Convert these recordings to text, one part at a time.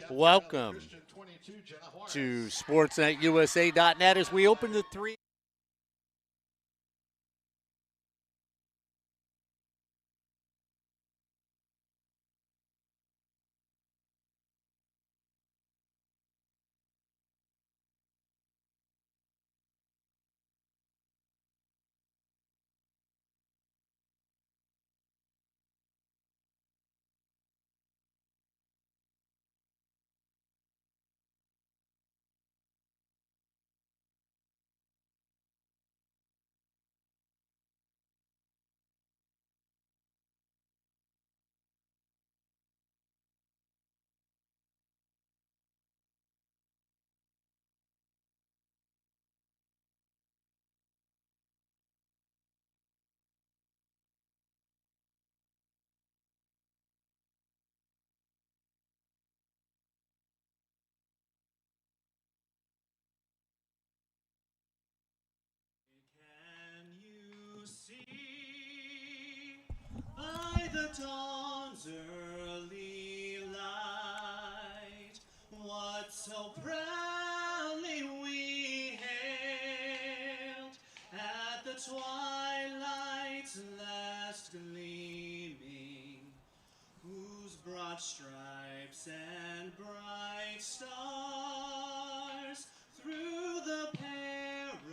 Welcome to SportsNetUSA.net as we open the three. By the dawn's early light, what so proudly we hailed at the twilight's last gleaming, whose broad stripes and bright stars through the perilous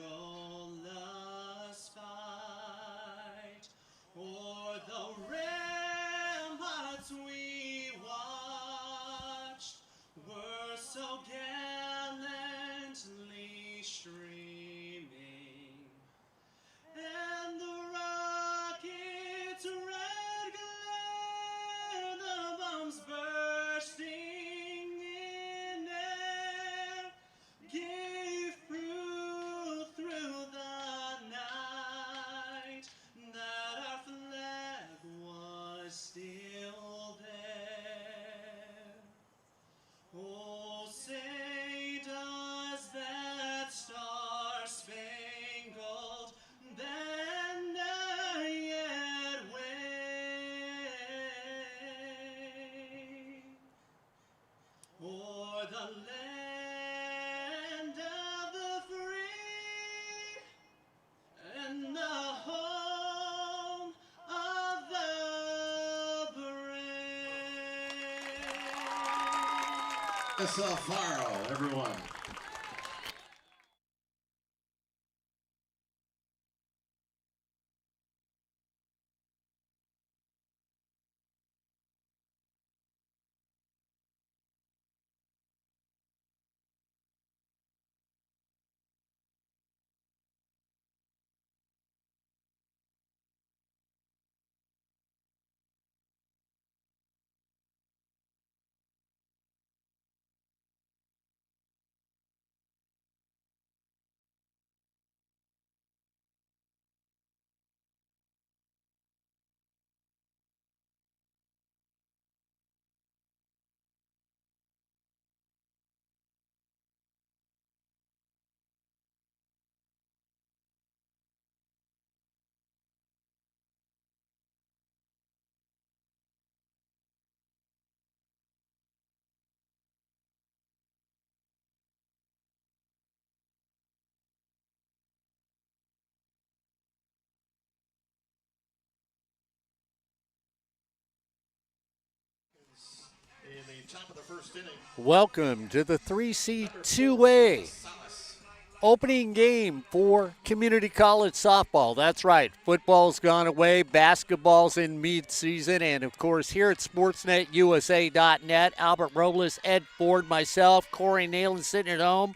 fight o'er the ramparts we watched were so gallantly streaming, and the rocket's red glare, the bombs bursting in air, gave proof through the night that our flag was still there. Oh, say does that star-spangled banner yet wave o'er the land of the free and the home of the brave? That's Alfaro, everyone. In the top of the first inning. Welcome to the 3C2A opening game for community college softball. That's right, football's gone away, basketball's in mid-season, and of course here at SportsNetUSA.net, Albert Robles, Ed Ford, myself, Corey Nalen sitting at home.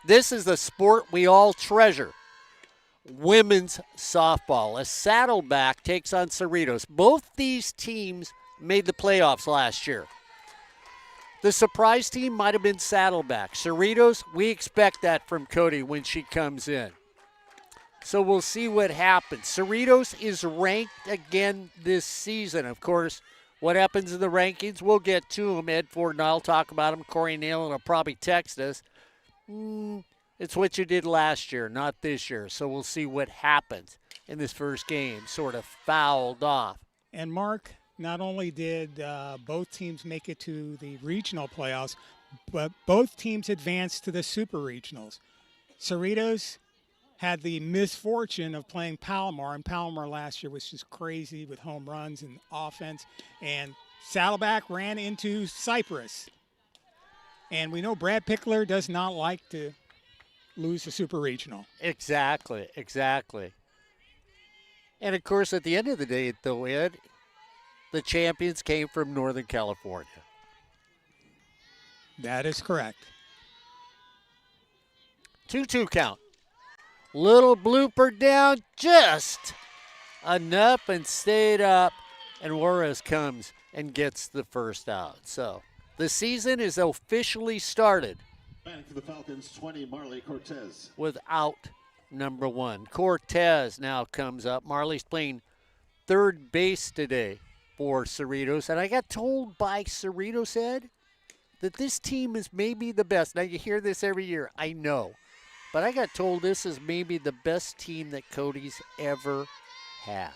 This is the sport we all treasure, women's softball. As Saddleback takes on Cerritos. Both these teams made the playoffs last year. The surprise team might have been Saddleback. Cerritos, we expect that from Cody when she comes in. So we'll see what happens. Cerritos is ranked again this season. Of course, what happens in the rankings, we'll get to them. Ed Ford and I'll talk about them. Corey Nalen will probably text us. It's what you did last year, not this year. So we'll see what happens in this first game. Sort of fouled off. And Mark, not only did both teams make it to the regional playoffs, but both teams advanced to the super regionals. Cerritos had the misfortune of playing Palomar, and Palomar last year was just crazy with home runs and offense. And Saddleback ran into Cypress. And we know Brad Pickler does not like to lose a super regional. Exactly, exactly. And of course, at the end of the day, though, Ed, the champions came from Northern California. That is correct. 2-2 count. Little blooper down, just enough, and stayed up. And Juarez comes and gets the first out. So the season is officially started. Batting for the Falcons, 20, Marley Cortez. Without number 1. Cortez now comes up. Marley's playing third base today for Cerritos. And I got told by Cerritos, Ed, that this team is maybe the best. Now, you hear this every year. I know. But I got told this is maybe the best team that Cody's ever had.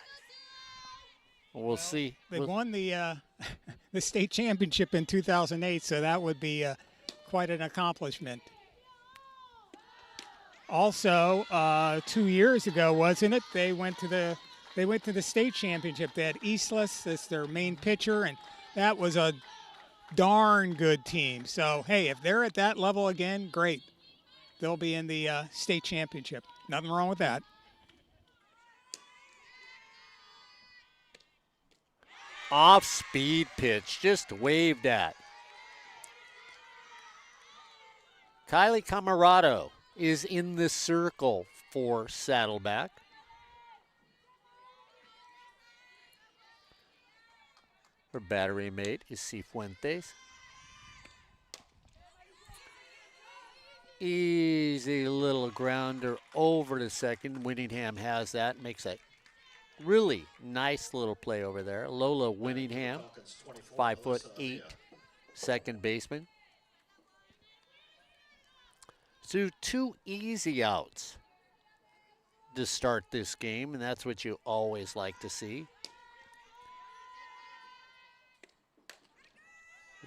We'll see. They won the the state championship in 2008, so that would be quite an accomplishment. Also, 2 years ago, wasn't it? They went to the state championship. They had Islas as their main pitcher, and that was a darn good team. So, hey, if they're at that level again, great. They'll be in the state championship. Nothing wrong with that. Off-speed pitch, just waved at. Kylie Camarado is in the circle for Saddleback. Her battery mate is Cifuentes. Easy little grounder over to second. Winningham has that, makes a really nice little play over there. Lola Winningham, 5'8", second baseman. So 2 easy outs to start this game, and that's what you always like to see.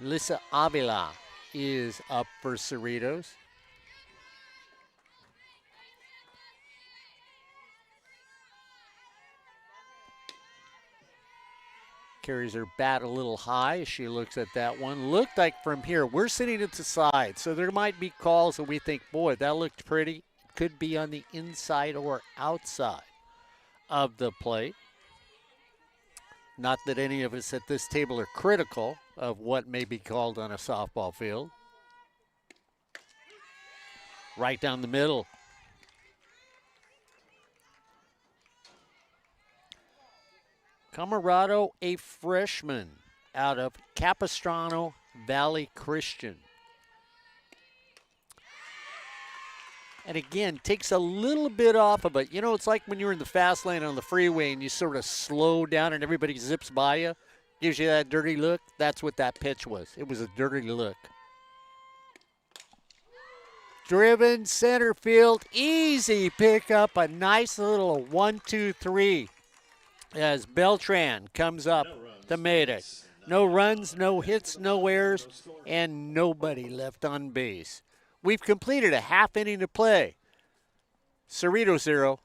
Lisa Avila is up for Cerritos. Carries her bat a little high as she looks at that one. Looked like from here, we're sitting at the side, so there might be calls that we think, boy, that looked pretty. Could be on the inside or outside of the plate. Not that any of us at this table are critical of what may be called on a softball field. Right down the middle. Camarado, a freshman out of Capistrano Valley Christian. And again, takes a little bit off of it. You know, it's like when you're in the fast lane on the freeway and you sort of slow down and everybody zips by you. Gives you that dirty look. That's what that pitch was. It was a dirty look. Driven center field. Easy pickup. A nice little 1-2-3 as Beltran comes up to make it. No runs, no hits, no errors, and nobody left on base. We've completed a half inning of play. Cerritos 0,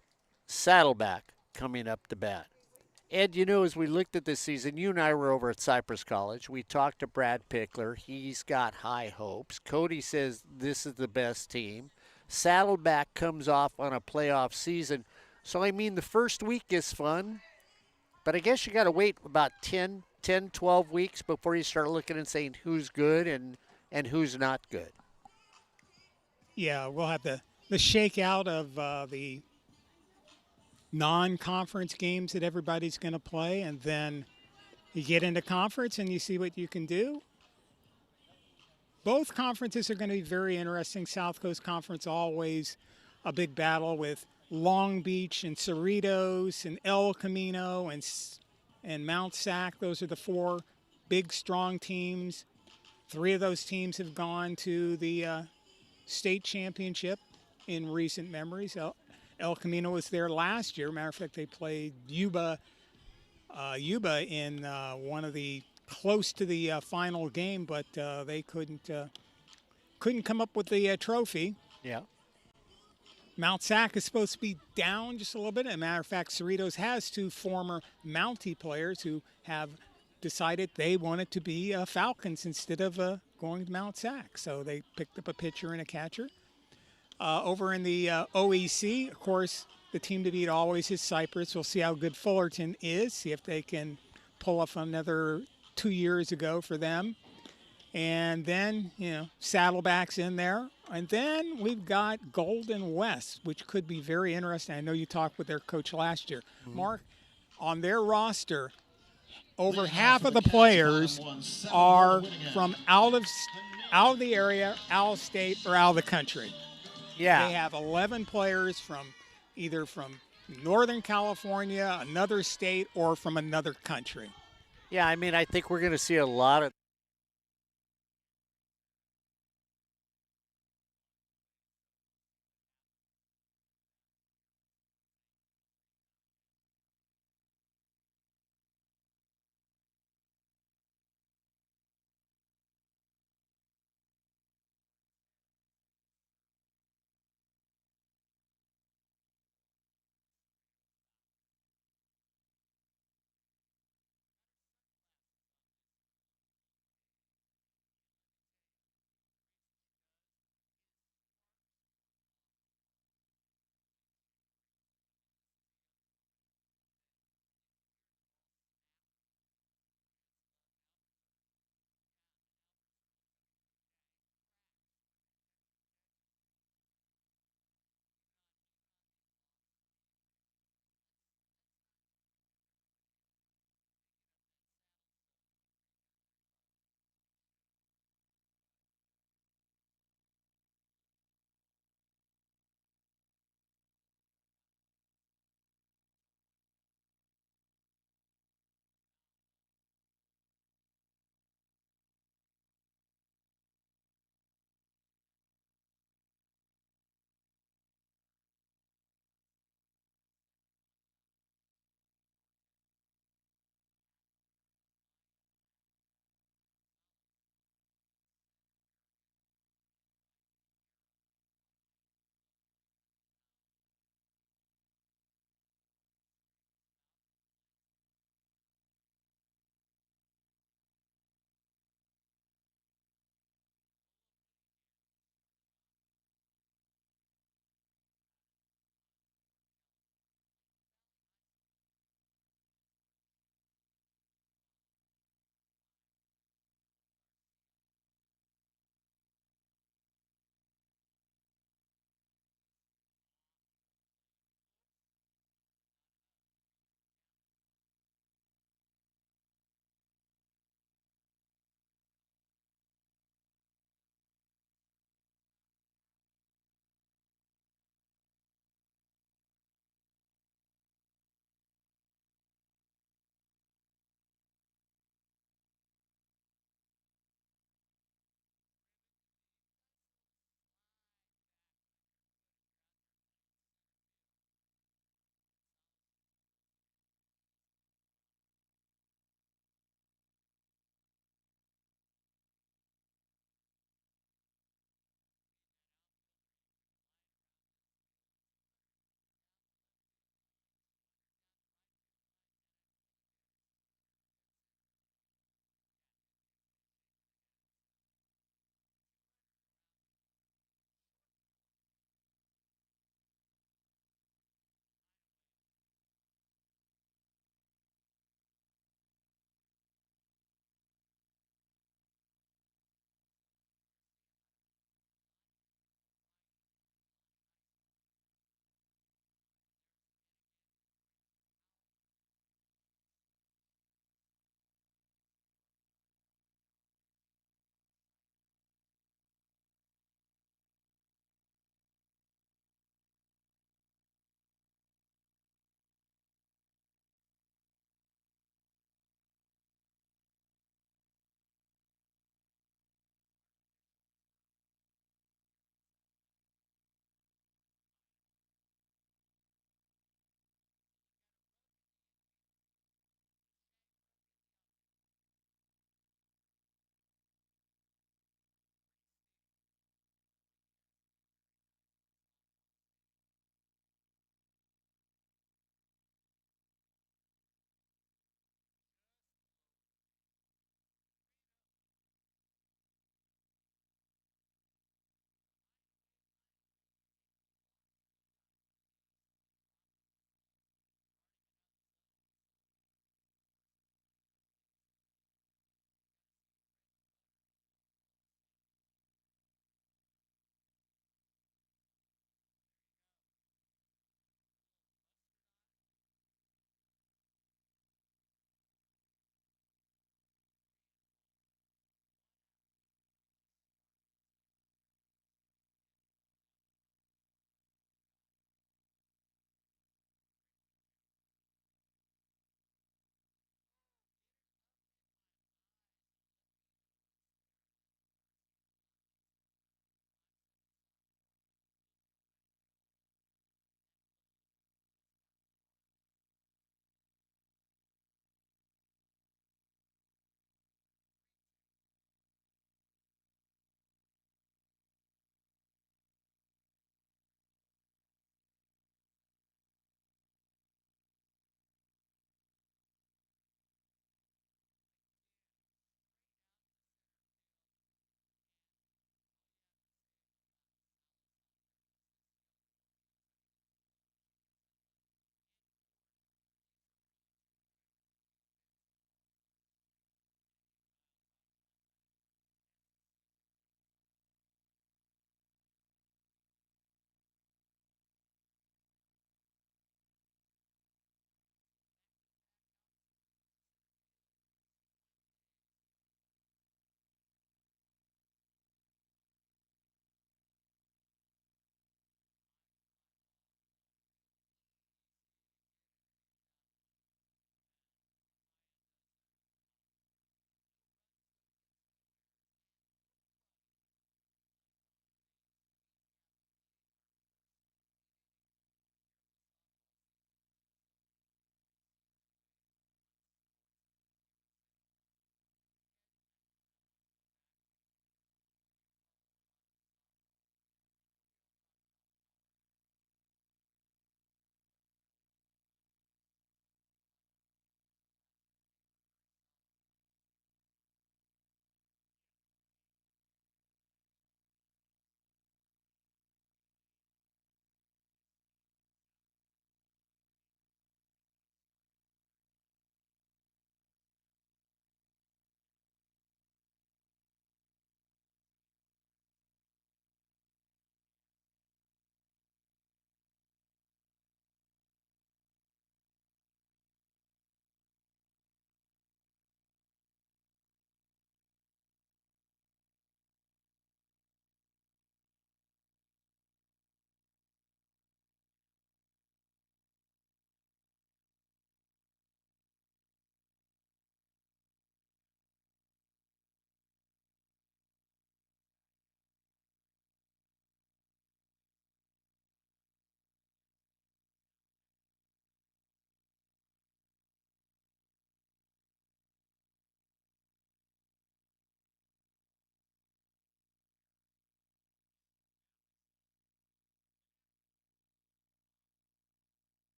Saddleback coming up to bat. Ed, you know, as we looked at this season, you and I were over at Cypress College. We talked to Brad Pickler. He's got high hopes. Cody says this is the best team. Saddleback comes off on a playoff season. So, I mean, the first week is fun, but I guess you got to wait about 10, 12 weeks before you start looking and saying who's good and who's not good. Yeah, we'll have the shakeout of the non-conference games that everybody's going to play, and then you get into conference and you see what you can do. Both conferences are going to be very interesting. South Coast Conference, always a big battle with Long Beach and Cerritos and El Camino and Mount Sac. Those are the 4 big, strong teams. 3 of those teams have gone to the state championship in recent memories. El Camino was there last year. Matter of fact, they played Yuba Yuba in one of the close to the final game, but they couldn't come up with the trophy. Yeah. Mount Sac is supposed to be down just a little bit. As a matter of fact, Cerritos has two former Mountie players who have decided they wanted to be Falcons instead of going to Mount Sac. So they picked up a pitcher and a catcher. Over in the OEC, of course, the team to beat always is Cypress. We'll see how good Fullerton is, see if they can pull off another 2 years ago for them. And then, Saddleback's in there. And then we've got Golden West, which could be very interesting. I know you talked with their coach last year. Mark, on their roster, over half of the players are from out of the area, out of state, or out of the country. Yeah. They have 11 players from either from Northern California, another state, or from another country. Yeah, I mean, I think we're going to see a lot of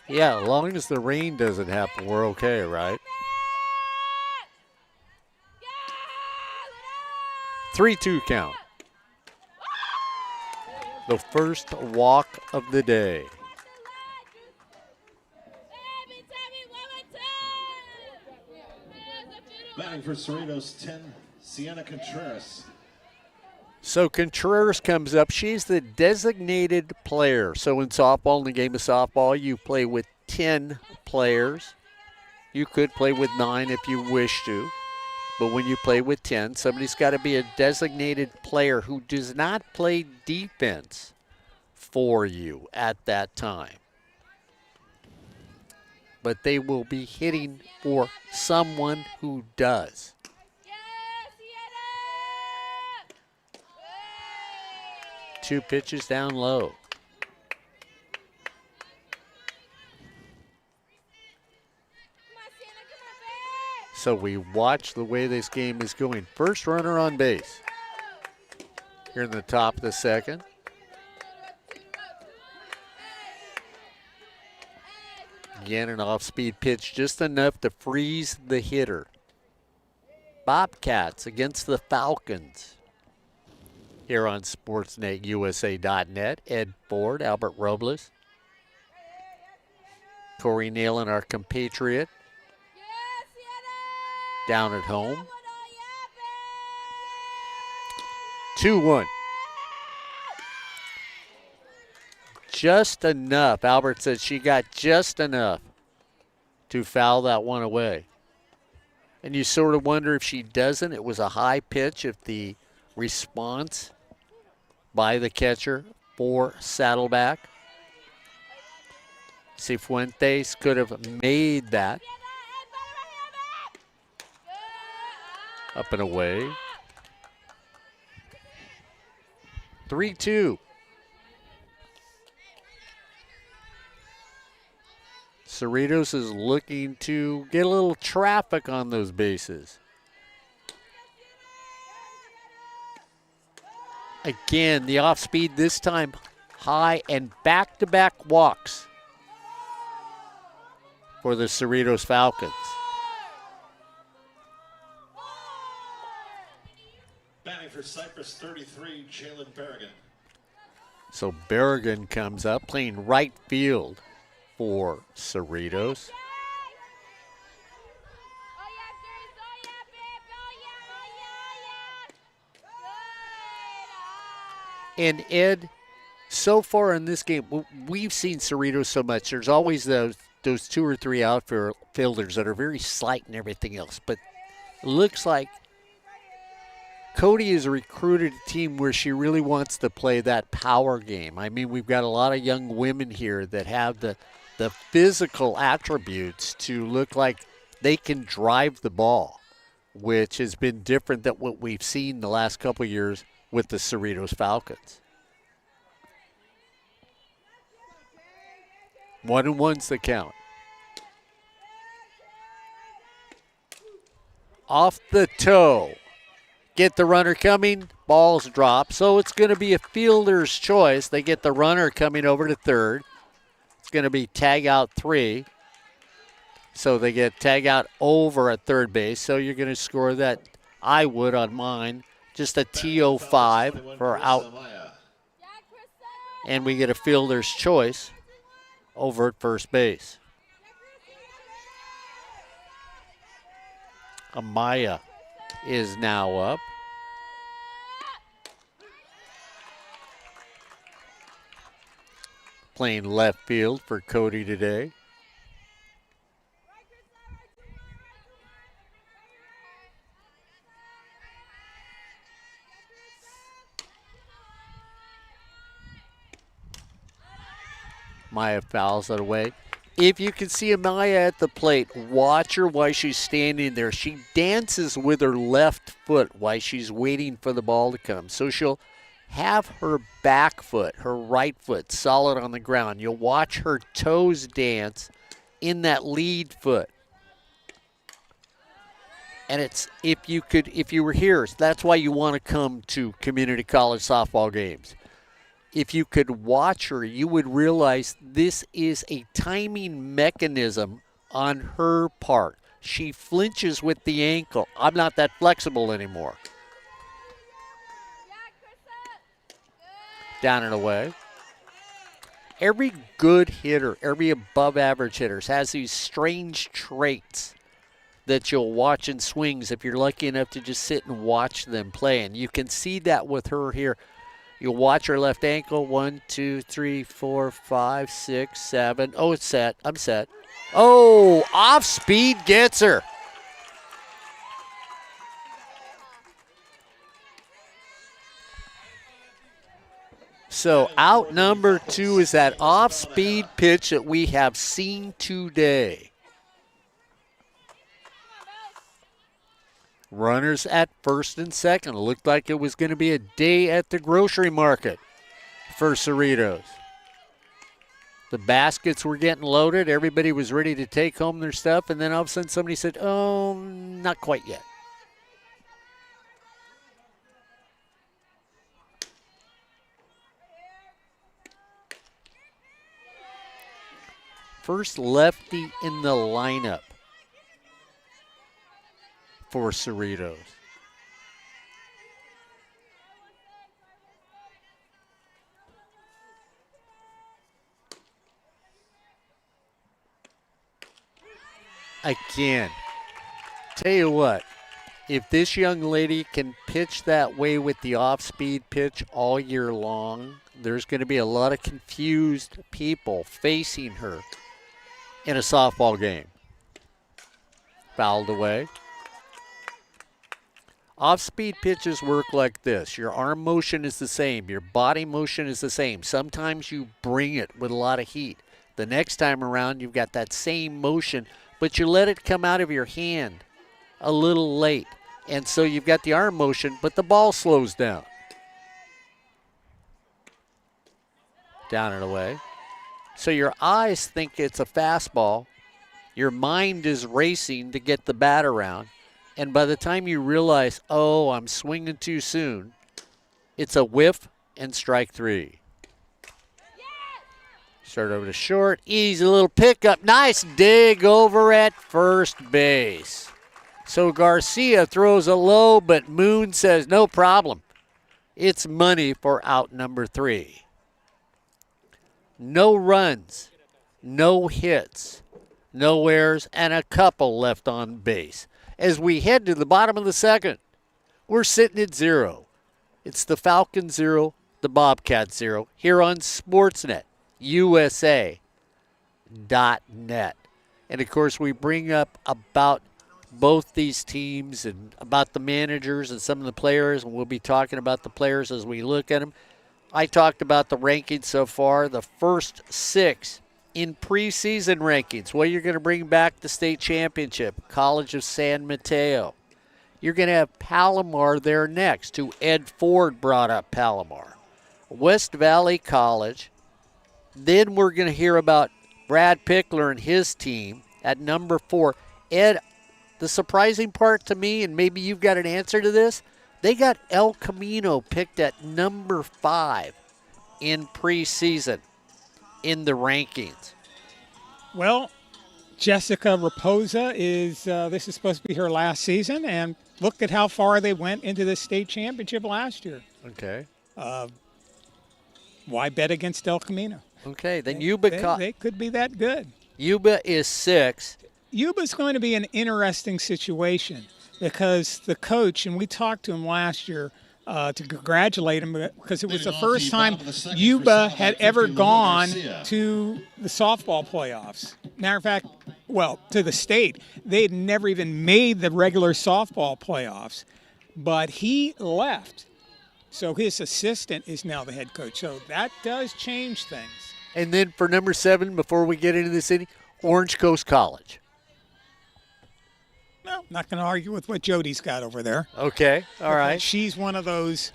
Yeah, as long as the rain doesn't happen, we're okay, right? 3-2 count. The first walk of the day. Batting for Cerritos 10, Sienna Contreras. So Contreras comes up. She's the designated player. So in softball, in the game of softball, you play with 10 players. You could play with 9 if you wish to. But when you play with 10, somebody's got to be a designated player who does not play defense for you at that time. But they will be hitting for someone who does. 2 pitches down low. So we watch the way this game is going. First runner on base here in the top of the second. Again, an off-speed pitch, just enough to freeze the hitter. Bobcats against the Falcons. Here on SportsNetUSA.net, Ed Ford, Albert Robles, Corey Nealon, our compatriot, down at home. 2-1. Just enough. Albert said she got just enough to foul that one away. And you sort of wonder if she doesn't. It was a high pitch, if the response by the catcher for Saddleback. Cifuentes could have made that. Up and away. 3-2. Cerritos is looking to get a little traffic on those bases. Again, the off speed this time high and back-to-back walks for the Cerritos Falcons. Batting for Cyprus 33, Jalen Berrigan. So Berrigan comes up playing right field for Cerritos. And Ed, so far in this game, we've seen Cerritos so much. There's always those 2 or 3 outfielders that are very slight and everything else. But it looks like Cody has recruited a team where she really wants to play that power game. I mean, we've got a lot of young women here that have the physical attributes to look like they can drive the ball, which has been different than what we've seen the last couple of years with the Cerritos Falcons. 1-1's the count. Off the toe. Get the runner coming, ball's dropped. So it's going to be a fielder's choice. They get the runner coming over to third. It's going to be tag out 3. So they get tag out over at third base. So you're going to score that, I would on mine, just a TO5 for out. And we get a fielder's choice over at first base. Amaya is now up. Playing left field for Cody today. Maya fouls it away. If you can see Amaya at the plate, watch her while she's standing there. She dances with her left foot while she's waiting for the ball to come. So she'll have her back foot, her right foot, solid on the ground. You'll watch her toes dance in that lead foot. And it's, if you were here, that's why you want to come to community college softball games. if you could watch her, you would realize this is a timing mechanism on her part. She flinches with the ankle. I'm not that flexible anymore. Down and away. Every good hitter, every above average hitter has these strange traits that you'll watch in swings if you're lucky enough to just sit and watch them play. And you can see that with her here. You'll watch her left ankle. 1, 2, 3, 4, 5, 6, 7. Oh, it's set. I'm set. Oh, off speed gets her. So out number 2 is that off-speed pitch that we have seen today. Runners at first and second. It looked like it was going to be a day at the grocery market for Cerritos. The baskets were getting loaded. Everybody was ready to take home their stuff. And then all of a sudden somebody said, oh, not quite yet. First lefty in the lineup for Cerritos. Again, tell you what, if this young lady can pitch that way with the off-speed pitch all year long, there's going to be a lot of confused people facing her in a softball game. Fouled away. Off-speed pitches work like this. Your arm motion is the same. Your body motion is the same. Sometimes you bring it with a lot of heat. The next time around, you've got that same motion, but you let it come out of your hand a little late. And so you've got the arm motion, but the ball slows down. Down and away. So your eyes think it's a fastball. Your mind is racing to get the bat around. And by the time you realize, oh, I'm swinging too soon, it's a whiff and strike 3. Start over to short. Easy little pickup. Nice dig over at first base. So Garcia throws a low, but Moon says no problem. It's money for out number 3. No runs, no hits, no errors, and a couple left on base. As we head to the bottom of the second, we're sitting at 0. It's the Falcons 0, the Bobcats 0, here on Sportsnet, USA.net. And, of course, we bring up about both these teams and about the managers and some of the players, and we'll be talking about the players as we look at them. I talked about the rankings so far, the first 6 in preseason rankings. Well, you're going to bring back the state championship, College of San Mateo. You're going to have Palomar there next, who Ed Ford brought up Palomar. West Valley College. Then we're going to hear about Brad Pickler and his team at number 4. Ed, the surprising part to me, and maybe you've got an answer to this, they got El Camino picked at number 5 in preseason in the rankings. Well, Jessica Raposa this is supposed to be her last season, and look at how far they went into the state championship last year. Okay. Why bet against El Camino? Okay, then Yuba. They could be that good. Yuba is 6. Yuba's going to be an interesting situation because the coach, and we talked to him last year to congratulate him because it was the first time Yuba had ever gone to the softball playoffs. Matter of fact, well, to the state. They had never even made the regular softball playoffs, but he left. So his assistant is now the head coach. So that does change things. And then for number 7, before we get into the city, Orange Coast College. No, not going to argue with what Jody's got over there. Okay, all right. She's one of those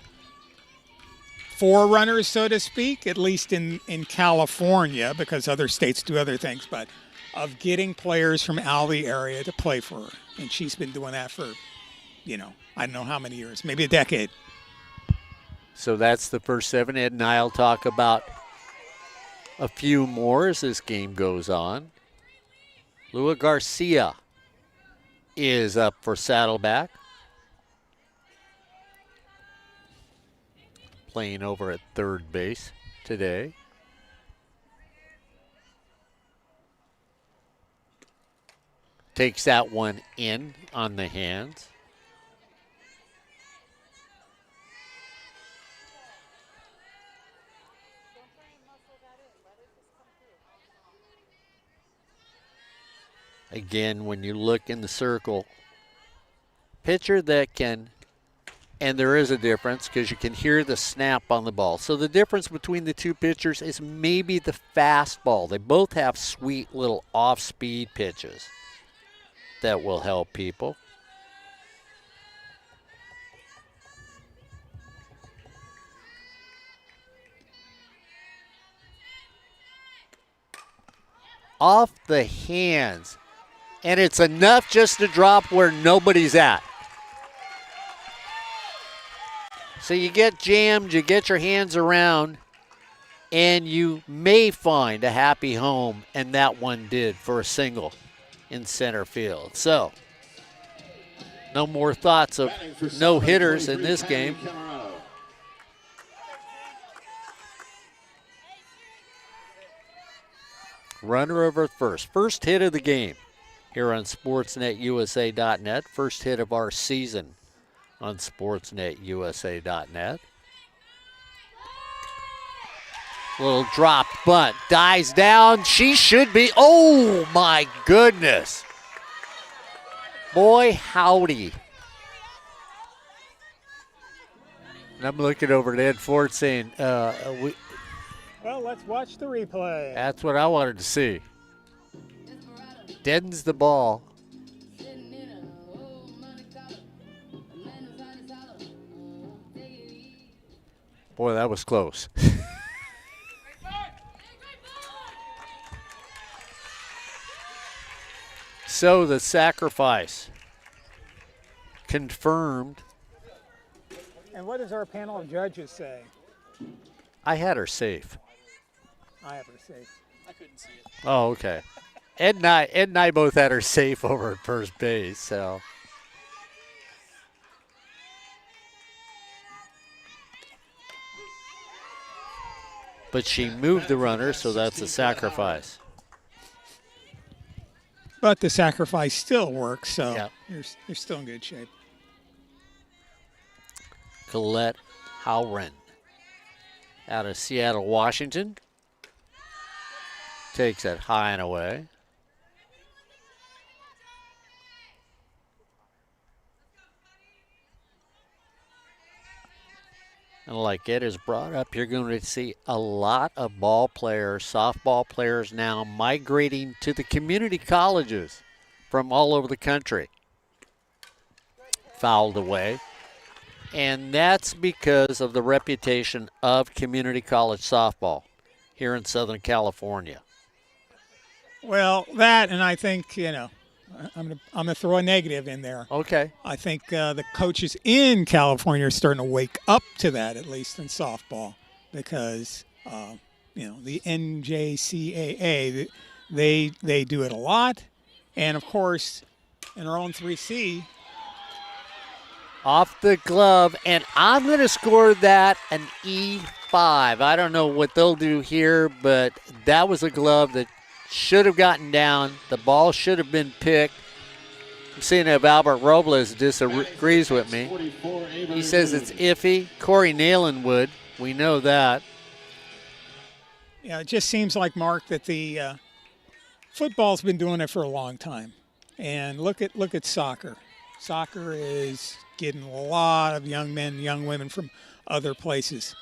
forerunners, so to speak, at least in California, because other states do other things, but of getting players from out of the area to play for her. And she's been doing that for, I don't know how many years, maybe a decade. So that's the first 7. Ed and I will talk about a few more as this game goes on. Lua Garcia is up for Saddleback. Playing over at third base today. Takes that one in on the hands. Again, when you look in the circle, pitcher that can, and there is a difference because you can hear the snap on the ball. So the difference between the two pitchers is maybe the fastball. They both have sweet little off-speed pitches that will help people. Off the hands. And it's enough just to drop where nobody's at. So you get jammed, you get your hands around, and you may find a happy home, and that one did for a single in center field. So, no more thoughts of no hitters in this game. Runner over first. First hit of the game here on SportsNetUSA.net. First hit of our season on SportsNetUSA.net. Little drop bunt. Dies down. She should be. Oh, my goodness. Boy, howdy. And I'm looking over at Ed Ford saying, Well, let's watch the replay. that's what I wanted to see. Deadens the ball. Boy, that was close. So the sacrifice confirmed. And what does our panel of judges say? I had her safe. I have her safe. I couldn't see it. Oh, okay. Ed and I both had her safe over at first base, so. But she moved the runner, so that's a sacrifice. But the sacrifice still works, so Yep. you're still in good shape. Colette Howren out of Seattle, Washington. Takes it high and away. And like Ed has brought up, you're going to see a lot of ball players, softball players now migrating to the community colleges from all over the country. Fouled away. And that's because of the reputation of community college softball here in Southern California. Well, that, and I think, I'm gonna throw a negative in there. Okay. I think the coaches in California are starting to wake up to that, at least in softball, because the NJCAA, they do it a lot, and of course, in our own 3C. Off the glove, and I'm going to score that an E5. I don't know what they'll do here, but that was a glove that should have gotten down. The ball should have been picked. I'm seeing if Albert Robles disagrees with me. He says it's iffy. Corey Nalen would. We know that. Yeah, it just seems like, Mark, that the football's been doing it for a long time. And look at soccer. Soccer is getting a lot of young men, young women from other places.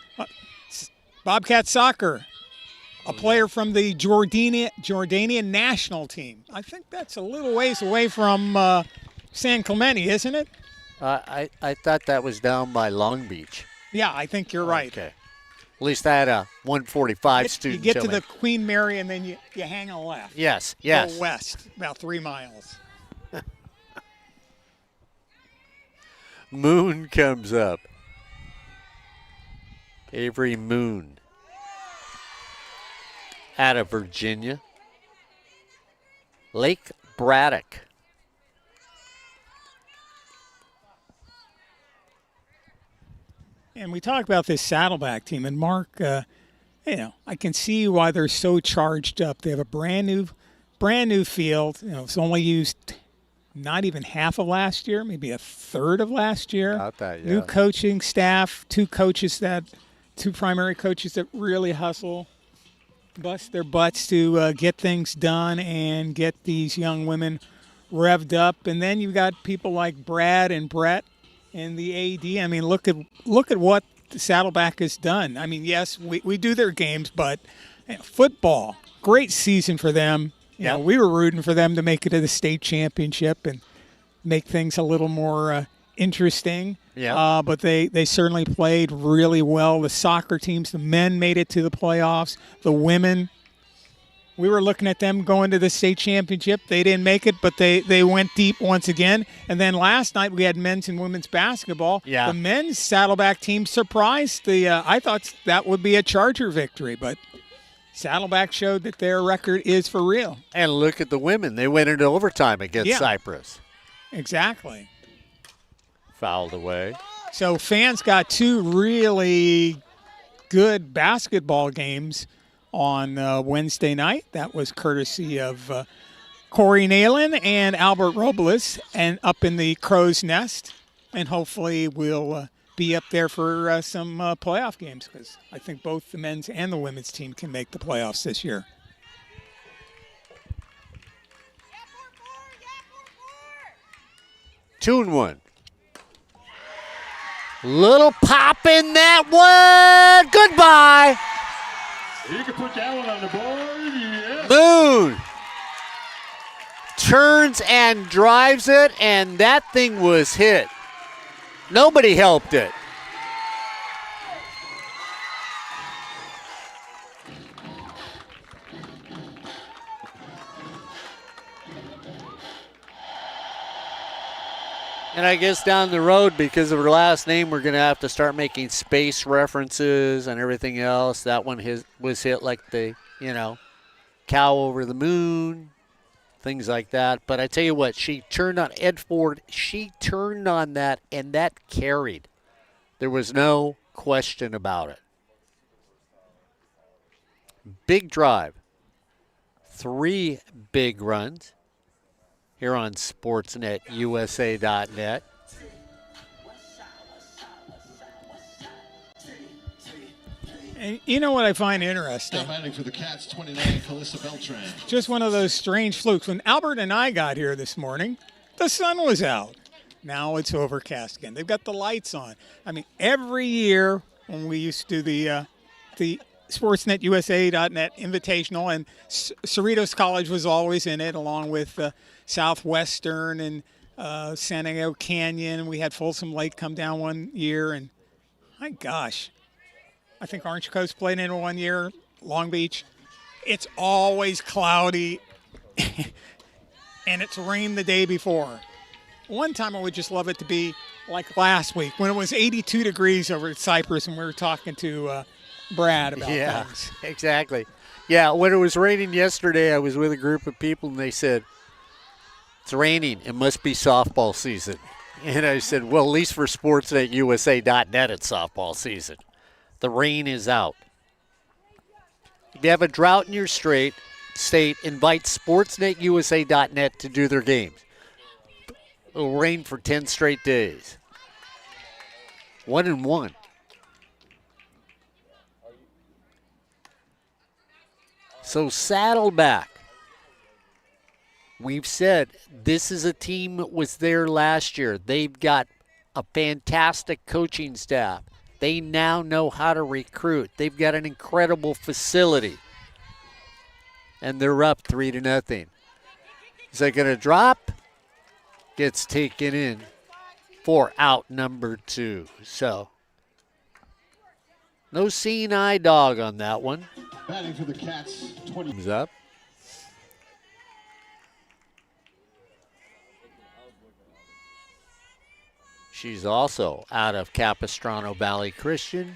Bobcat soccer, a player from the Jordanian national team. I think that's a little ways away from San Clemente, isn't it? I thought that was down by Long Beach. Yeah, I think you're right. Okay. At least I had a 145 student. You get to the Queen Mary and then you hang a left. Yes. Go west, about 3 miles. Moon comes up. Avery Moon out of Virginia. Lake Braddock. And we talk about this Saddleback team, and Mark, I can see why they're so charged up. They have a brand new field. It's only used not even half of last year, maybe a third of last year. About that, yeah. New coaching staff, two primary coaches that really hustle, bust their butts to get things done and get these young women revved up. And then you've got people like Brad and Brett and the AD. I mean, look at what the Saddleback has done. I mean, yes, we do their games, but football, great season for them. We were rooting for them to make it to the state championship and make things a little more interesting. Yeah. But they certainly played really well. The soccer teams, the men made it to the playoffs. The women, we were looking at them going to the state championship. They didn't make it, but they went deep once again. And then last night we had men's and women's basketball. Yeah. The men's Saddleback team surprised I thought that would be a Charger victory, but Saddleback showed that their record is for real. And look at the women. They went into overtime against Cyprus. Exactly. Fouled away. So fans got two really good basketball games on Wednesday night. That was courtesy of Corey Nalen and Albert Robles, and up in the Crow's Nest. And hopefully we'll be up there for some playoff games, because I think both the men's and the women's team can make the playoffs this year. Two and one. Little pop in that one. Goodbye. You can put that one on the board. Yeah. Moon turns and drives it, and that thing was hit. Nobody helped it. And I guess down the road, because of her last name, we're going to have to start making space references and everything else. That one was hit like the, cow over the moon, things like that. But I tell you what, she turned on Ed Ford. She turned on that, and that carried. There was no question about it. Big drive. 3 big runs here on SportsNetUSA.net. And you know what I find interesting? Now batting for the Cats, 29, Calissa Beltran. Just one of those strange flukes. When Albert and I got here this morning, the sun was out. Now it's overcast again. They've got the lights on. I mean, every year when we used to do the SportsNetUSA.net Invitational, and Cerritos College was always in it, along with Southwestern and San Diego Canyon. We had Folsom Lake come down one year, and my gosh, I think Orange Coast played in it one year, Long Beach. It's always cloudy, and it's rained the day before. One time I would just love it to be like last week when it was 82 degrees over at Cypress, and we were talking to Brad about things. Exactly. Yeah, when it was raining yesterday, I was with a group of people, and they said, it's raining. It must be softball season. And I said, well, at least for SportsNetUSA.net, it's softball season. The rain is out. If you have a drought in your state, invite SportsNetUSA.net to do their games. It'll rain for 10 straight days. 1-1. So Saddleback. We've said this is a team that was there last year. They've got a fantastic coaching staff. They now know how to recruit. They've got an incredible facility. And they're up 3-0. Is that going to drop? Gets taken in for out number 2. So, no seeing eye dog on that one. Batting for the Cats, 20. Comes up. She's also out of Capistrano Valley Christian.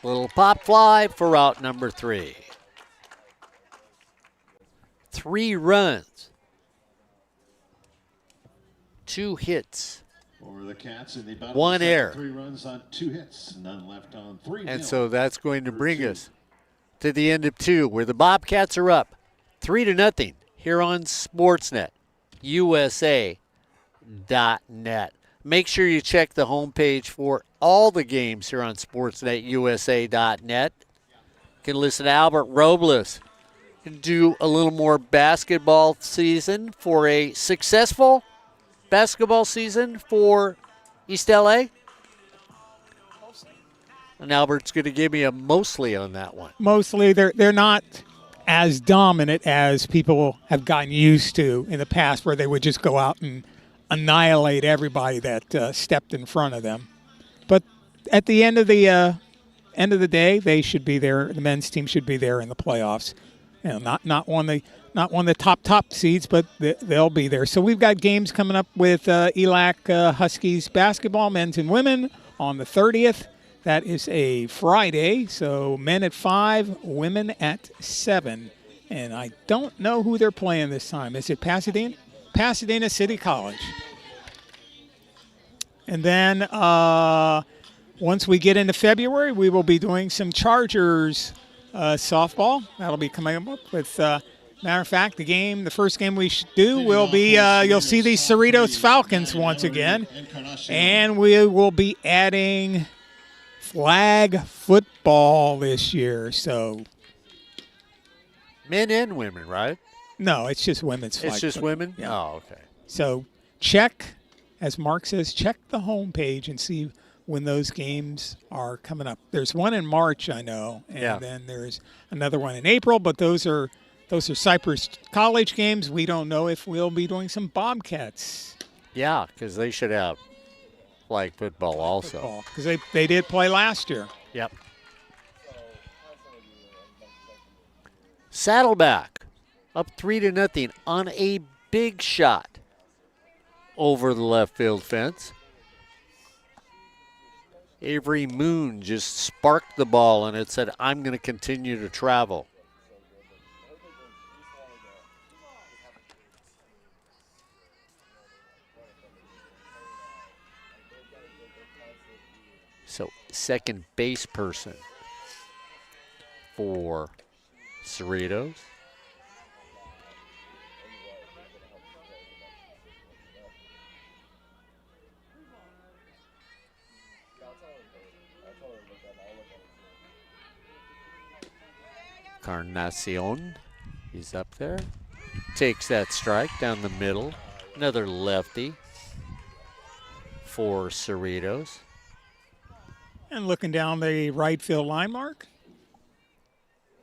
Little pop fly for out number 3. 3 runs. 2 hits. For the Cats in the bottom 1 of the second, error. 3 runs on 2 hits, none left on 3. And so that's going to bring us to the end of 2, where the Bobcats are up 3-0 here on Sportsnet, USA.net. Make sure you check the homepage for all the games here on SportsNetUSA.net. You can listen to Albert Robles do a little more basketball season for a successful basketball season for East LA. And Albert's going to give me a mostly on that one. Mostly, they're not as dominant as people have gotten used to in the past, where they would just go out and annihilate everybody that stepped in front of them. But at the end of the day, they should be there. The men's team should be there in the playoffs. You know, not one of the top seeds, but they'll be there. So we've got games coming up with ELAC Huskies basketball, men's and women, on the 30th. That is a Friday, so men at 5, women at 7. And I don't know who they're playing this time. Is it Pasadena? Pasadena City College. And then once we get into February, we will be doing some Chargers softball. That'll be coming up with, matter of fact, the first game we should do will be, you'll see the Cerritos Falcons once again. And we will be adding flag football this year. So Men and women, right? no, it's just women's flag It's just football. women? Yeah. Oh, okay. So check, as Mark says, check the homepage and see when those games are coming up. There's one in March, I know, and then there's another one in April, but those are Cypress College games. We don't know if we'll be doing some Bobcats Yeah, because they should have flag football also. because they did play last year. Yep. Saddleback up 3-0 on a big shot over the left field fence. Avery Moon just sparked the ball and it said, I'm going to continue to travel. So second base person for Cerritos. Carnacion, he's up there. Takes that strike down the middle. Another lefty for Cerritos. And looking down the right field line, Mark,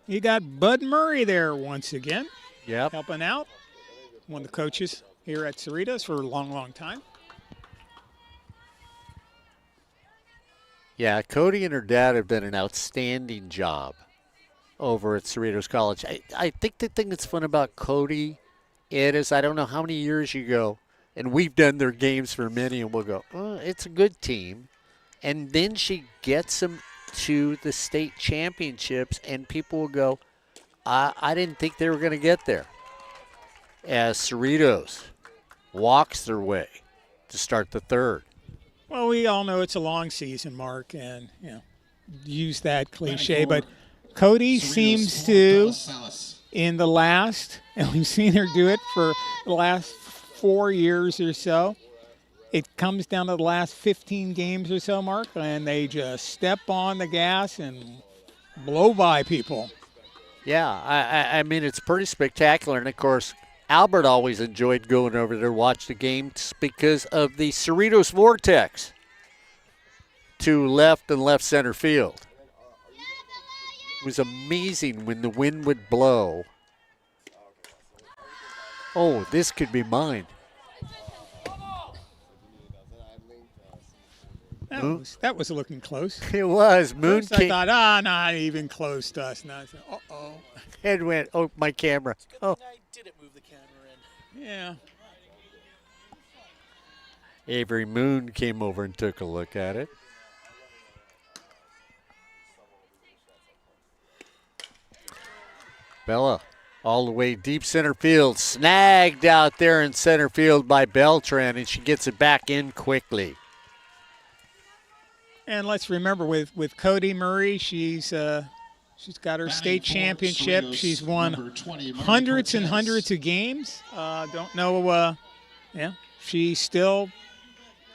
you got Bud Murray there once again, Yep. helping out. One of the coaches here at Cerritos for a long, long time. Yeah, Cody and her dad have done an outstanding job over at Cerritos College. I think the thing that's fun about Cody, it is, I don't know how many years you go, and we've done their games for many, and we'll go, oh, it's a good team. And then she gets them to the state championships, and people will go, I didn't think they were going to get there. As Cerritos walks their way to start the third. Well, we all know it's a long season, Mark, and use that cliche, but Cody seems to, in the last, and we've seen her do it for the last 4 years or so, it comes down to the last 15 games or so, Mark, and they just step on the gas and blow by people. Yeah, I mean, it's pretty spectacular. And, of course, Albert always enjoyed going over there to watch the games because of the Cerritos Vortex to left and left center field. It was amazing when the wind would blow. Oh, this could be mine. That was looking close. It was. Moon First I came thought, not even close to us. Now I said, uh-oh. and went, oh, my camera. Oh. I didn't move the camera in. Yeah. Avery Moon came over and took a look at it. Bella all the way deep center field. Snagged out there in center field by Beltran, and she gets it back in quickly. And let's remember with Cody Murray, she's got her state championship. She's won hundreds and hundreds of games. Don't know, she still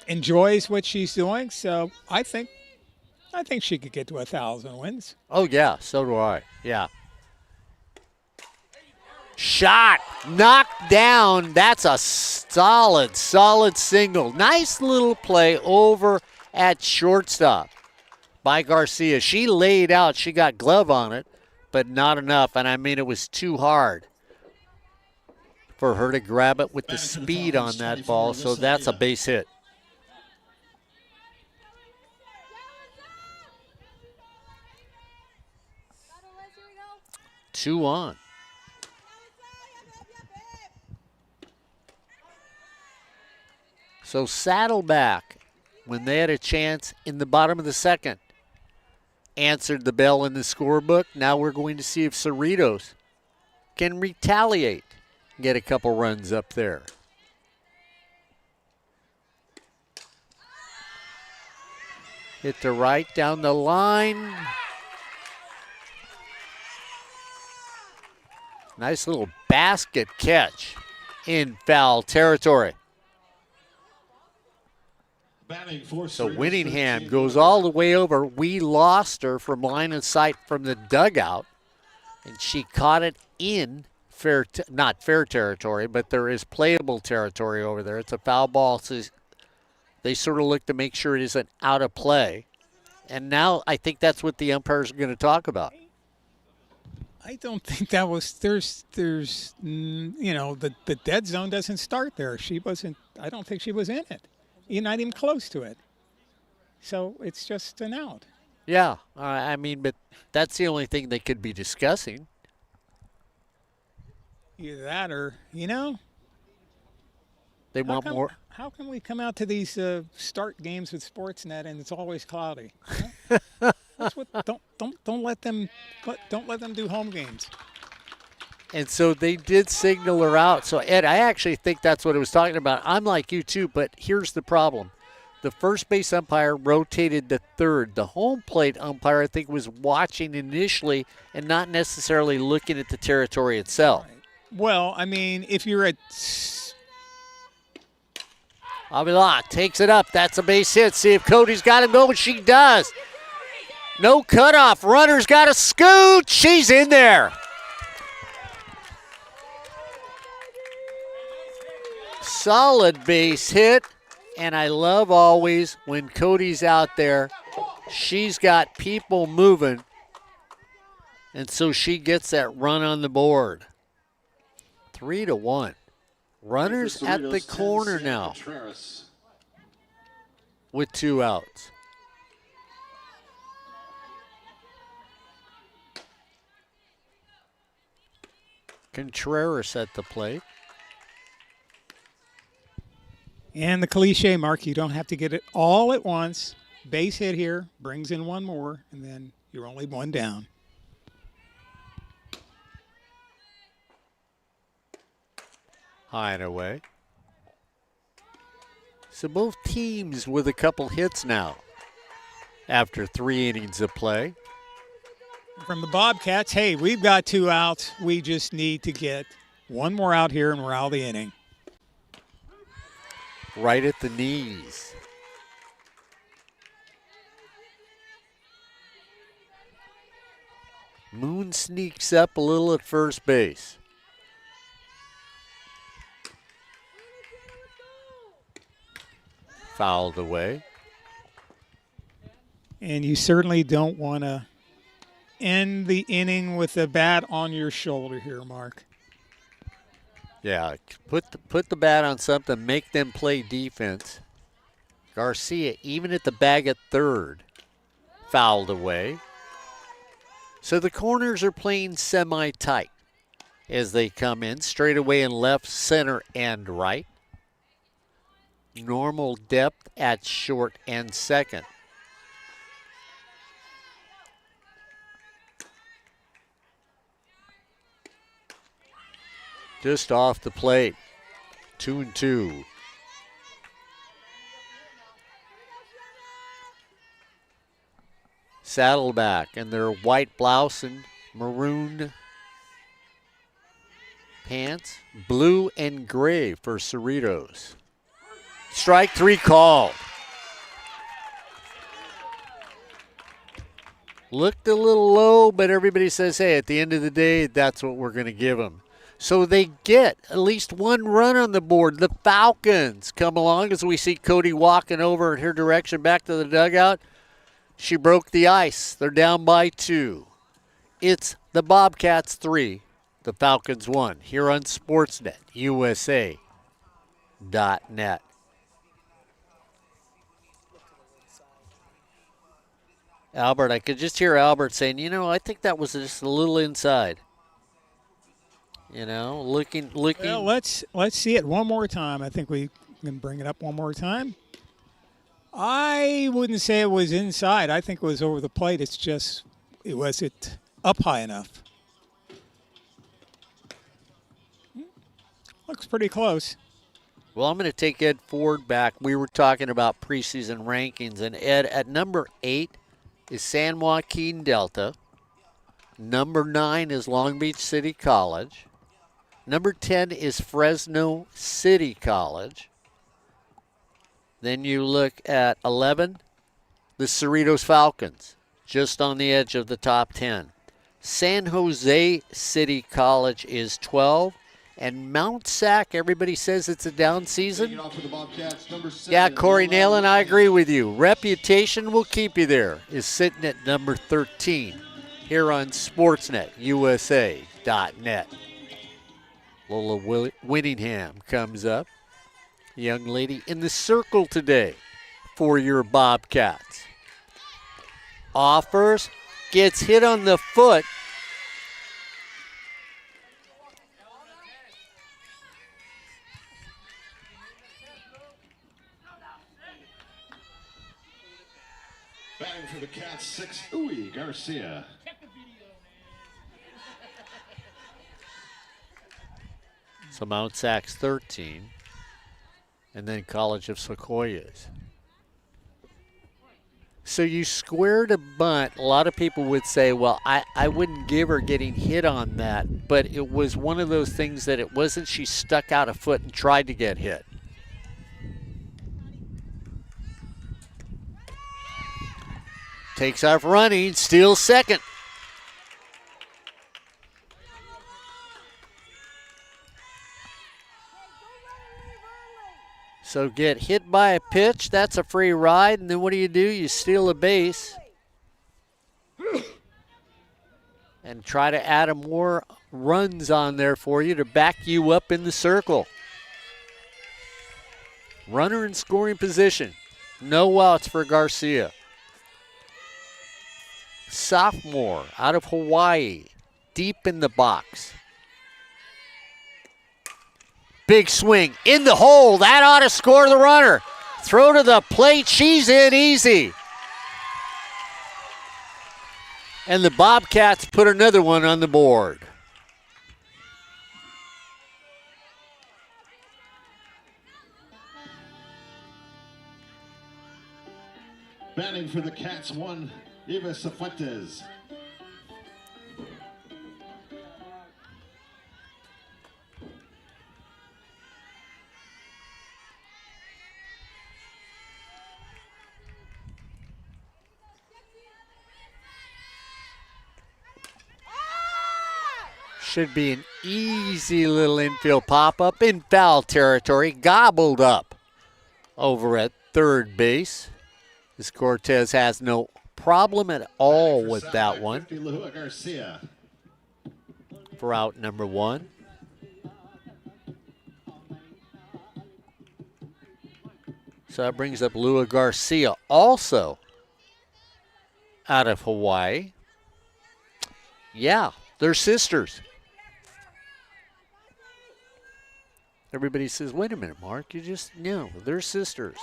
enjoys what she's doing. So I think she could get to 1,000 wins. Oh yeah, so do I. Yeah. Shot, knocked down. That's a solid single. Nice little play over at shortstop by Garcia. She laid out. She got glove on it, but not enough. And I mean, it was too hard for her to grab it with the speed on that ball. So that's a base hit. Two on. So Saddleback, when they had a chance in the bottom of the second, answered the bell in the scorebook. Now we're going to see if Cerritos can retaliate, get a couple runs up there. Hit the right down the line. Nice little basket catch in foul territory. So Winningham goes all the way over. We lost her from line of sight from the dugout, and she caught it in not fair territory, but there is playable territory over there. It's a foul ball. So they sort of look to make sure it isn't out of play. And now I think that's what the umpires are going to talk about. I don't think that was, the dead zone doesn't start there. I don't think she was in it. You're not even close to it. So it's just an out. Yeah, but that's the only thing they could be discussing. Either that or, they want more. How can we come out to these start games with Sportsnet and it's always cloudy? Don't let them do home games. And so they did signal her out. So, Ed, I actually think that's what it was talking about. I'm like you, too, but here's the problem. The first base umpire rotated to third. The home plate umpire, I think, was watching initially and not necessarily looking at the territory itself. Right. Well, if you're at... Avila takes it up. That's a base hit. See if Cody's got him going. She does. No cutoff. Runner's got a scoot. She's in there. Solid base hit, and I love always when Cody's out there, she's got people moving, and so she gets that run on the board. 3-1. Runners at the corner now with 2 outs. Contreras at the plate. And the cliche, Mark, you don't have to get it all at once. Base hit here, brings in one more, and then you're only one down. High and away. So both teams with a couple hits now after 3 innings of play. From the Bobcats, hey, we've got 2 outs. We just need to get one more out here and we're out of the inning. Right at the knees. Moon sneaks up a little at first base. Fouled away. And you certainly don't want to end the inning with the bat on your shoulder here, Mark. Yeah, put the bat on something, make them play defense. Garcia, even at the bag at third, fouled away. So the corners are playing semi-tight as they come in, straight away in left, center, and right. Normal depth at short and second. just off the plate. 2-2. Saddleback in their white blouse and maroon pants. Blue and gray for Cerritos. Strike 3 called. Looked a little low, but everybody says, hey, at the end of the day, that's what we're going to give them. So they get at least 1 run on the board. The Falcons come along as we see Cody walking over in her direction back to the dugout. She broke the ice. They're down by 2. It's the Bobcats 3, the Falcons 1, here on Sportsnet, USA.net. Albert, I could just hear Albert saying, I think that was just a little inside. Looking. Well, let's see it one more time. I think we can bring it up one more time. I wouldn't say it was inside. I think it was over the plate. It's just, was it up high enough? Looks pretty close. Well, I'm going to take Ed Ford back. We were talking about preseason rankings, and Ed, at number 8 is San Joaquin Delta. Number 9 is Long Beach City College. Number 10 is Fresno City College. Then you look at 11, the Cerritos Falcons, just on the edge of the top 10. San Jose City College is 12. And Mount Sac, everybody says it's a down season. Yeah, Corey Nailen, I agree with you. Reputation will keep you there, is sitting at number 13 here on Sportsnet, USA.net. Lola Winningham comes up. Young lady in the circle today for your Bobcats. Offers, gets hit on the foot. Batting for the Cats, 6, Uy Garcia. So Mount Sac's 13. And then College of Sequoias. So you squared a bunt. A lot of people would say, well, I wouldn't give her getting hit on that. But it was one of those things that it wasn't she stuck out a foot and tried to get hit. Takes off running, steals second. So get hit by a pitch, that's a free ride, and then what do? You steal a base and try to add more runs on there for you to back you up in the circle. Runner in scoring position. No outs for Garcia. Sophomore out of Hawaii, deep in the box. Big swing in the hole. That ought to score the runner. Throw to the plate. She's in easy. And the Bobcats put another one on the board. Batting for the Cats, 1, Eva Cifuentes. Should be an easy little infield pop-up in foul territory. Gobbled up over at third base. This Cortez has no problem at all with that one for out number 1. So that brings up Lua Garcia, also out of Hawaii. Yeah, they're sisters. Everybody says, wait a minute, Mark, you just, no, they're sisters.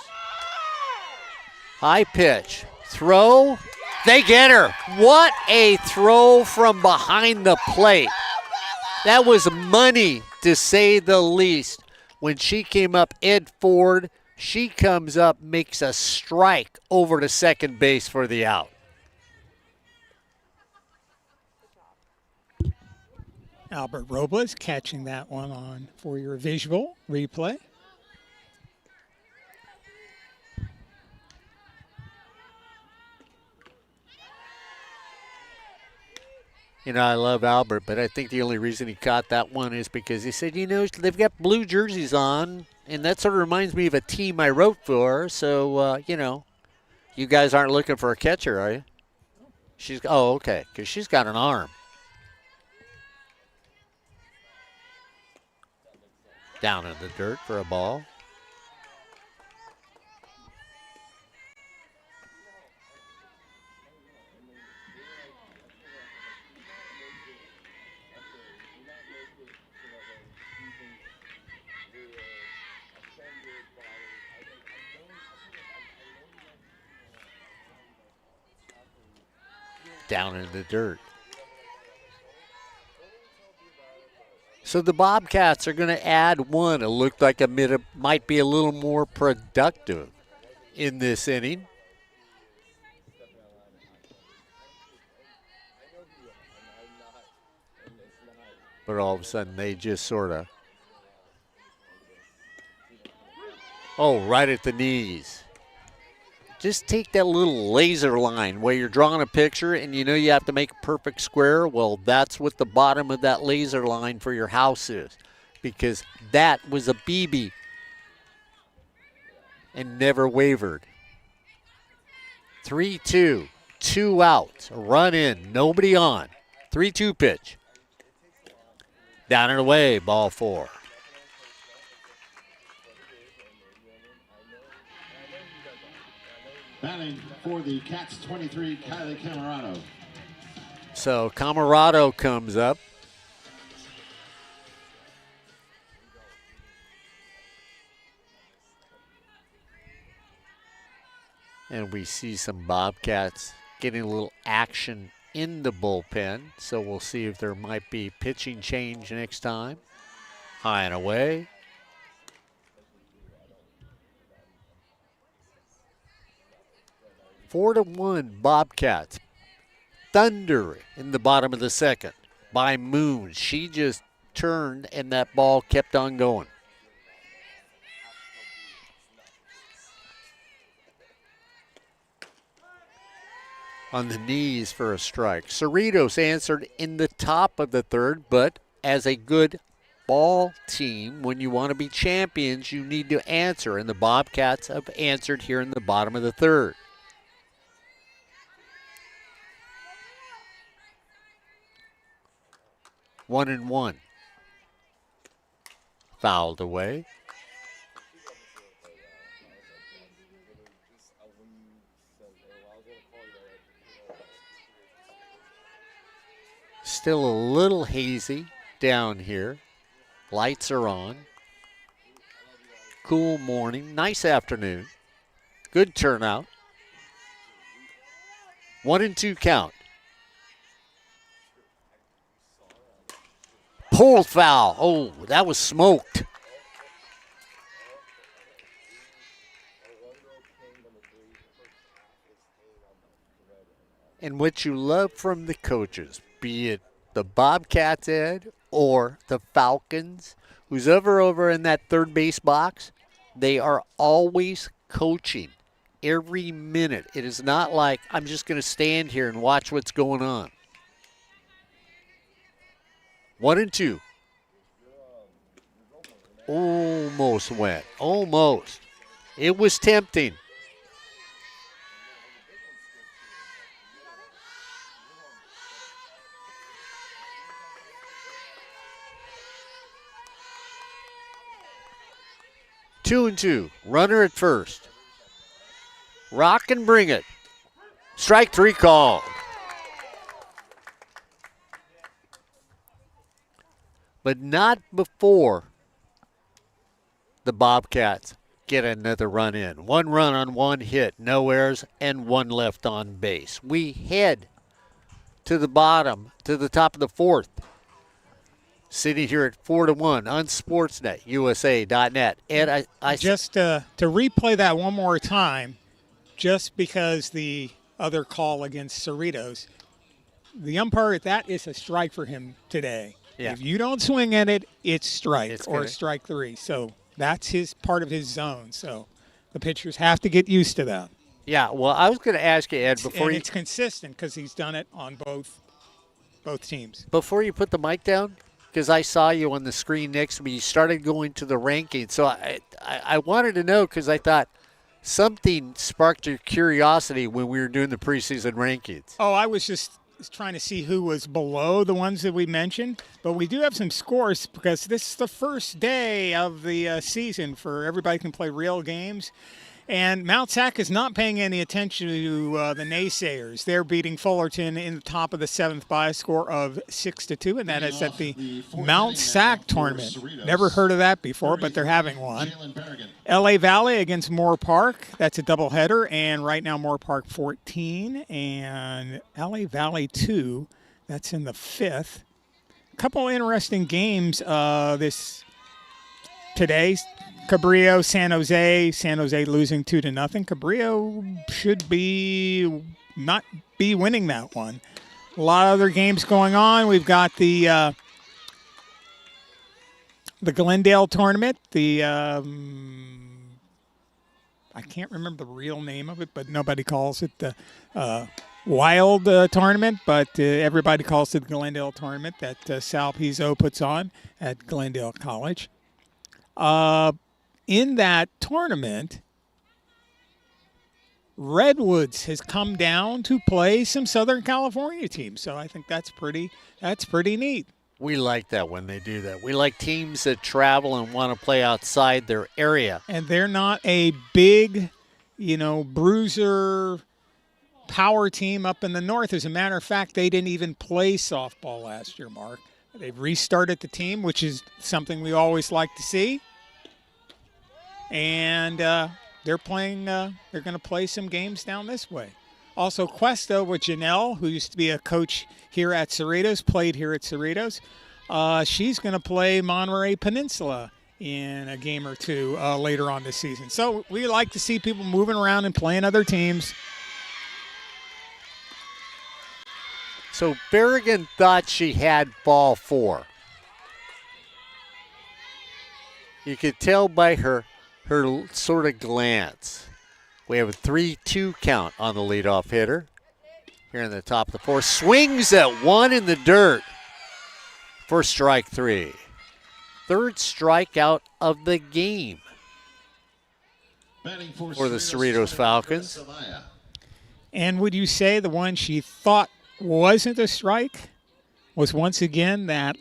High pitch, throw, they get her. What a throw from behind the plate. That was money, to say the least. When she came up, Ed Ford, she comes up, makes a strike over to second base for the out. Albert Robles catching that one on for your visual replay. You know, I love Albert, but I think the only reason he caught that one is because he said, you know, they've got blue jerseys on, and that sort of reminds me of a team I wrote for. So, you know, you guys aren't looking for a catcher, are you? Oh, okay, because she's got an arm. Down in the dirt for a ball. Down in the dirt. So the Bobcats are going to add one. It looked like it might be a little more productive in this inning. But all of a sudden they just sort of, right at the knees. Just take that little laser line where you're drawing a picture and you know you have to make a perfect square. Well, that's what the bottom of that laser line for your house is, because that was a BB and never wavered. 3-2, 2 outs, a run in, nobody on. 3-2 pitch. Down and away, ball 4. Batting for the Cats, 23, Kylie Camarado. So Camarado comes up. And we see some Bobcats getting a little action in the bullpen. So we'll see if there might be pitching change next time. High and away. Four to 1 Bobcats. Thunder in the bottom of the second by Moon. She just turned and that ball kept on going. On the knees for a strike. Cerritos answered in the top of the third, but as a good ball team, when you want to be champions, you need to answer, and the Bobcats have answered here in the bottom of the third. One and one. Fouled away. Still a little hazy down here. Lights are on. Cool morning. Nice afternoon. Good turnout. 1-2 count. Pulled foul. Oh, that was smoked. And what you love from the coaches, be it the Bobcats, Ed, or the Falcons, who's over in that third base box, they are always coaching every minute. It is not like I'm just going to stand here and watch what's going on. 1-2. Almost went. Almost. It was tempting. 2-2. Runner at first. Rock and bring it. Strike 3 called. But not before the Bobcats get another run in. 1 run on 1 hit, no errors, and 1 left on base. We head to the top of the 4th. Sitting here at 4-1 on SportsNetUSA.net. And I just to replay that one more time, just because the other call against Cerritos, the umpire, that is a strike for him today. Yeah. If you don't swing at it, it's strike good. Strike 3. So that's his part of his zone. So the pitchers have to get used to that. Yeah, well, I was going to ask you, Ed, it's consistent because he's done it on both teams. Before you put the mic down, because I saw you on the screen next to me, you started going to the rankings. So I wanted to know, because I thought something sparked your curiosity when we were doing the preseason rankings. Oh, I was just trying to see who was below the ones that we mentioned. But we do have some scores because this is the first day of the season for everybody can play real games. And Mount Sac is not paying any attention to the naysayers. They're beating Fullerton in the top of the 7th by a score of 6-2, and that is at the Mount Sac tournament. Never heard of that before, but they're having one. LA Valley against Moore Park. That's a doubleheader, and right now Moore Park 14 and LA Valley 2. That's in the 5th. A couple interesting games today. Cabrillo, San Jose losing 2-0. Cabrillo should not be winning that one. A lot of other games going on. We've got the Glendale tournament. I can't remember the real name of it, but nobody calls it the Wild tournament, but everybody calls it the Glendale tournament that Sal Pizzo puts on at Glendale College. In that tournament, Redwoods has come down to play some Southern California teams. So I think that's pretty neat. We like that when they do that. We like teams that travel and want to play outside their area. And they're not a big, bruiser power team up in the north. As a matter of fact, they didn't even play softball last year, Mark. They've restarted the team, which is something we always like to see. And they're playing. They're going to play some games down this way. Also, Cuesta with Janelle, who used to be a coach here at Cerritos, played here at Cerritos. She's going to play Monterey Peninsula in a game or two later on this season. So we like to see people moving around and playing other teams. So Berrigan thought she had ball 4. You could tell by her sort of glance. We have a 3-2 count on the leadoff hitter. Here in the top of the 4th. Swings at 1 in the dirt for strike 3. 3rd strikeout of the game for the Cerritos Falcons. And would you say the one she thought wasn't a strike was once again that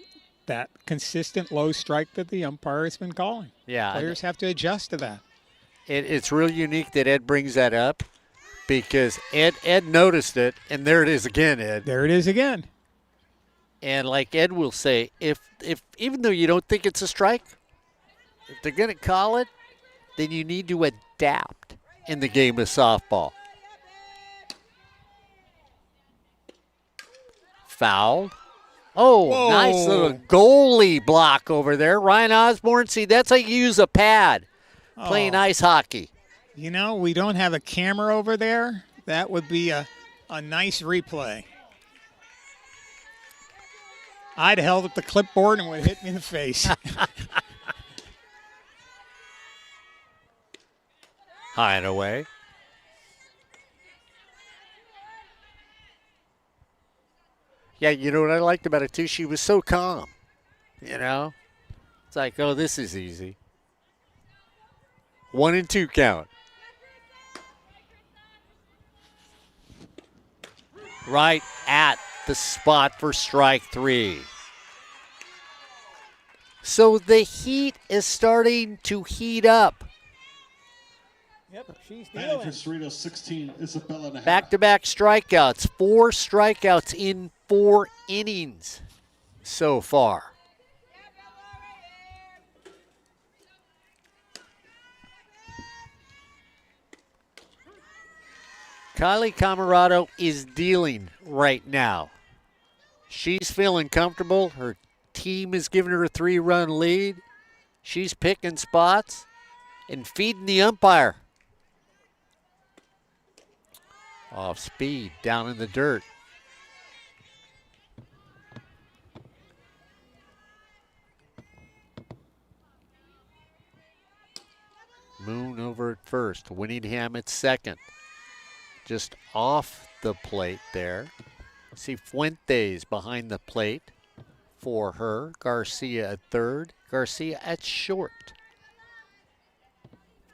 consistent low strike that the umpire has been calling? Yeah. Players have to adjust to that. It's real unique that Ed brings that up because Ed noticed it, and there it is again, Ed. There it is again. And like Ed will say, if even though you don't think it's a strike, if they're going to call it, then you need to adapt in the game of softball. Foul. Oh, whoa. Nice little goalie block over there. Ryan Osborne, see, that's how you use a pad playing ice hockey. We don't have a camera over there. That would be a nice replay. I'd held up the clipboard and would have hit me in the face. High and away. Yeah, you know what I liked about it, too? She was so calm, It's like, oh, this is easy. 1-2 count. Right at the spot for strike 3. So the heat is starting to heat up. Yep, she's Batting for Cerritos, 16, Isabella and a half. Back-to-back strikeouts. 4 strikeouts in 4 innings so far. Kylie Camarado is dealing right now. She's feeling comfortable. Her team is giving her a 3-run lead. She's picking spots and feeding the umpire. Off speed, down in the dirt. Moon over at first, Winningham at second. Just off the plate there. See Fuentes behind the plate for her. Garcia at third. Garcia at short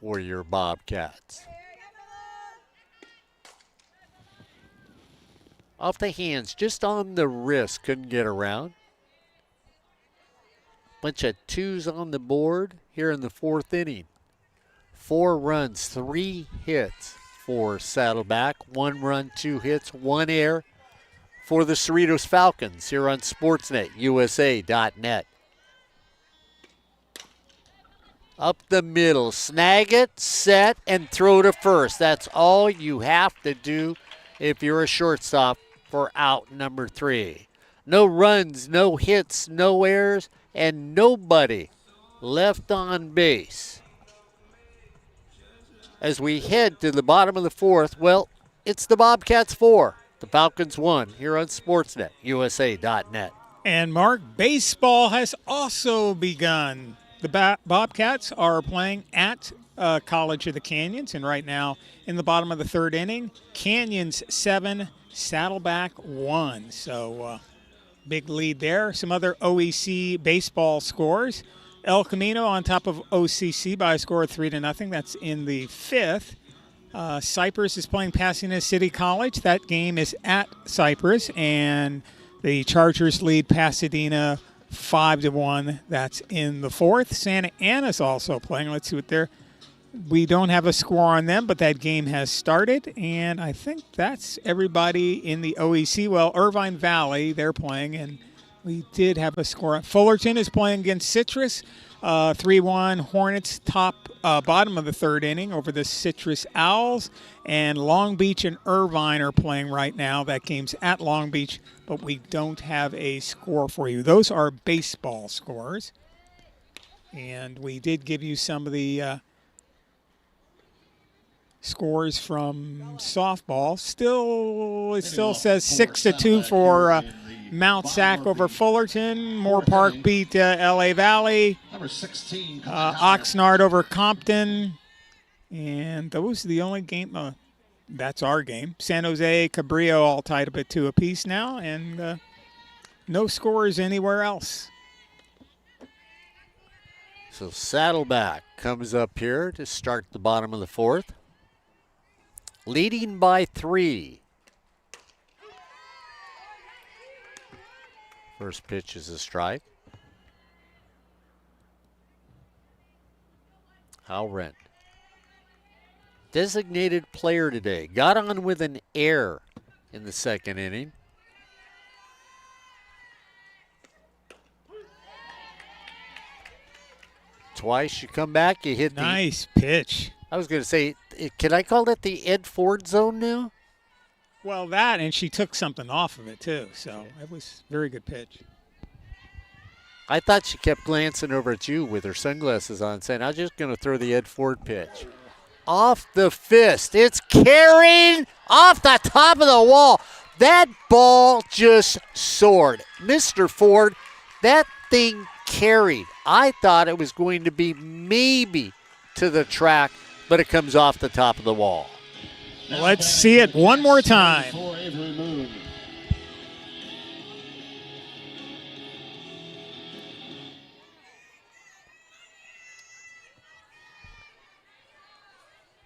for your Bobcats. Off the hands, just on the wrist, couldn't get around. Bunch of 2s on the board here in the 4th inning. 4 runs, 3 hits for Saddleback. 1 run, 2 hits, 1 error for the Cerritos Falcons here on Sportsnet, USA.net. Up the middle, snag it, set, and throw to first. That's all you have to do if you're a shortstop for out number 3. No runs, no hits, no errors, and nobody left on base. As we head to the bottom of the 4th, well, it's the Bobcats 4, the Falcons 1 here on Sportsnet, USA.net. And Mark, baseball has also begun. The Bobcats are playing at College of the Canyons, and right now in the bottom of the 3rd inning, Canyons 7, Saddleback 1. So big lead there. Some other OEC baseball scores. El Camino on top of OCC by a score of 3-0. That's in the 5th. Cypress is playing Pasadena City College. That game is at Cypress, and the Chargers lead Pasadena 5-1. That's in the 4th. Santa Ana's also playing. Let's see what they're. We don't have a score on them, but that game has started, and I think that's everybody in the OEC. Well, Irvine Valley, they're playing, and we did have a score. Fullerton is playing against Citrus, 3-1. Hornets bottom of the 3rd inning over the Citrus Owls, and Long Beach and Irvine are playing right now. That game's at Long Beach, but we don't have a score for you. Those are baseball scores, and we did give you some of the scores from softball. It still says 6-2 for Mount Sac over Fullerton. Moore Park beat LA Valley. Number 16. Oxnard over Compton. And those are the only game. That's our game. San Jose, Cabrillo all tied up at 2 apiece now. And no scores anywhere else. So Saddleback comes up here to start the bottom of the 4th. Leading by 3. First pitch is a strike. Howrent. Designated player today. Got on with an error in the 2nd inning. Twice you come back, you hit nice pitch. I was going to say, can I call that the Ed Ford zone now? Well, that, and she took something off of it, too. So it was a very good pitch. I thought she kept glancing over at you with her sunglasses on, saying, I'm just going to throw the Ed Ford pitch. Off the fist. It's carried off the top of the wall. That ball just soared. Mr. Ford, that thing carried. I thought it was going to be maybe to the track, but it comes off the top of the wall. Let's see it one more time.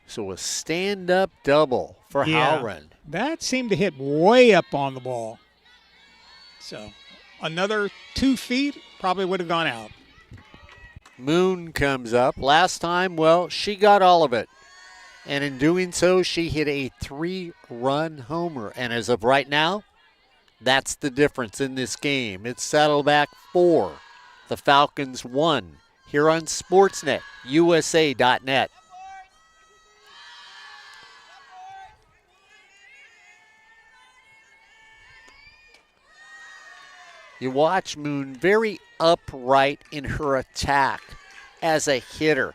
So a stand-up double for Howrend. That seemed to hit way up on the ball. So another 2 feet probably would have gone out. Moon comes up. Last time, well, she got all of it. And in doing so, she hit a 3-run homer. And as of right now, that's the difference in this game. It's Saddleback 4, the Falcons 1, here on Sportsnet, USA.net. You watch Moon very upright in her attack as a hitter.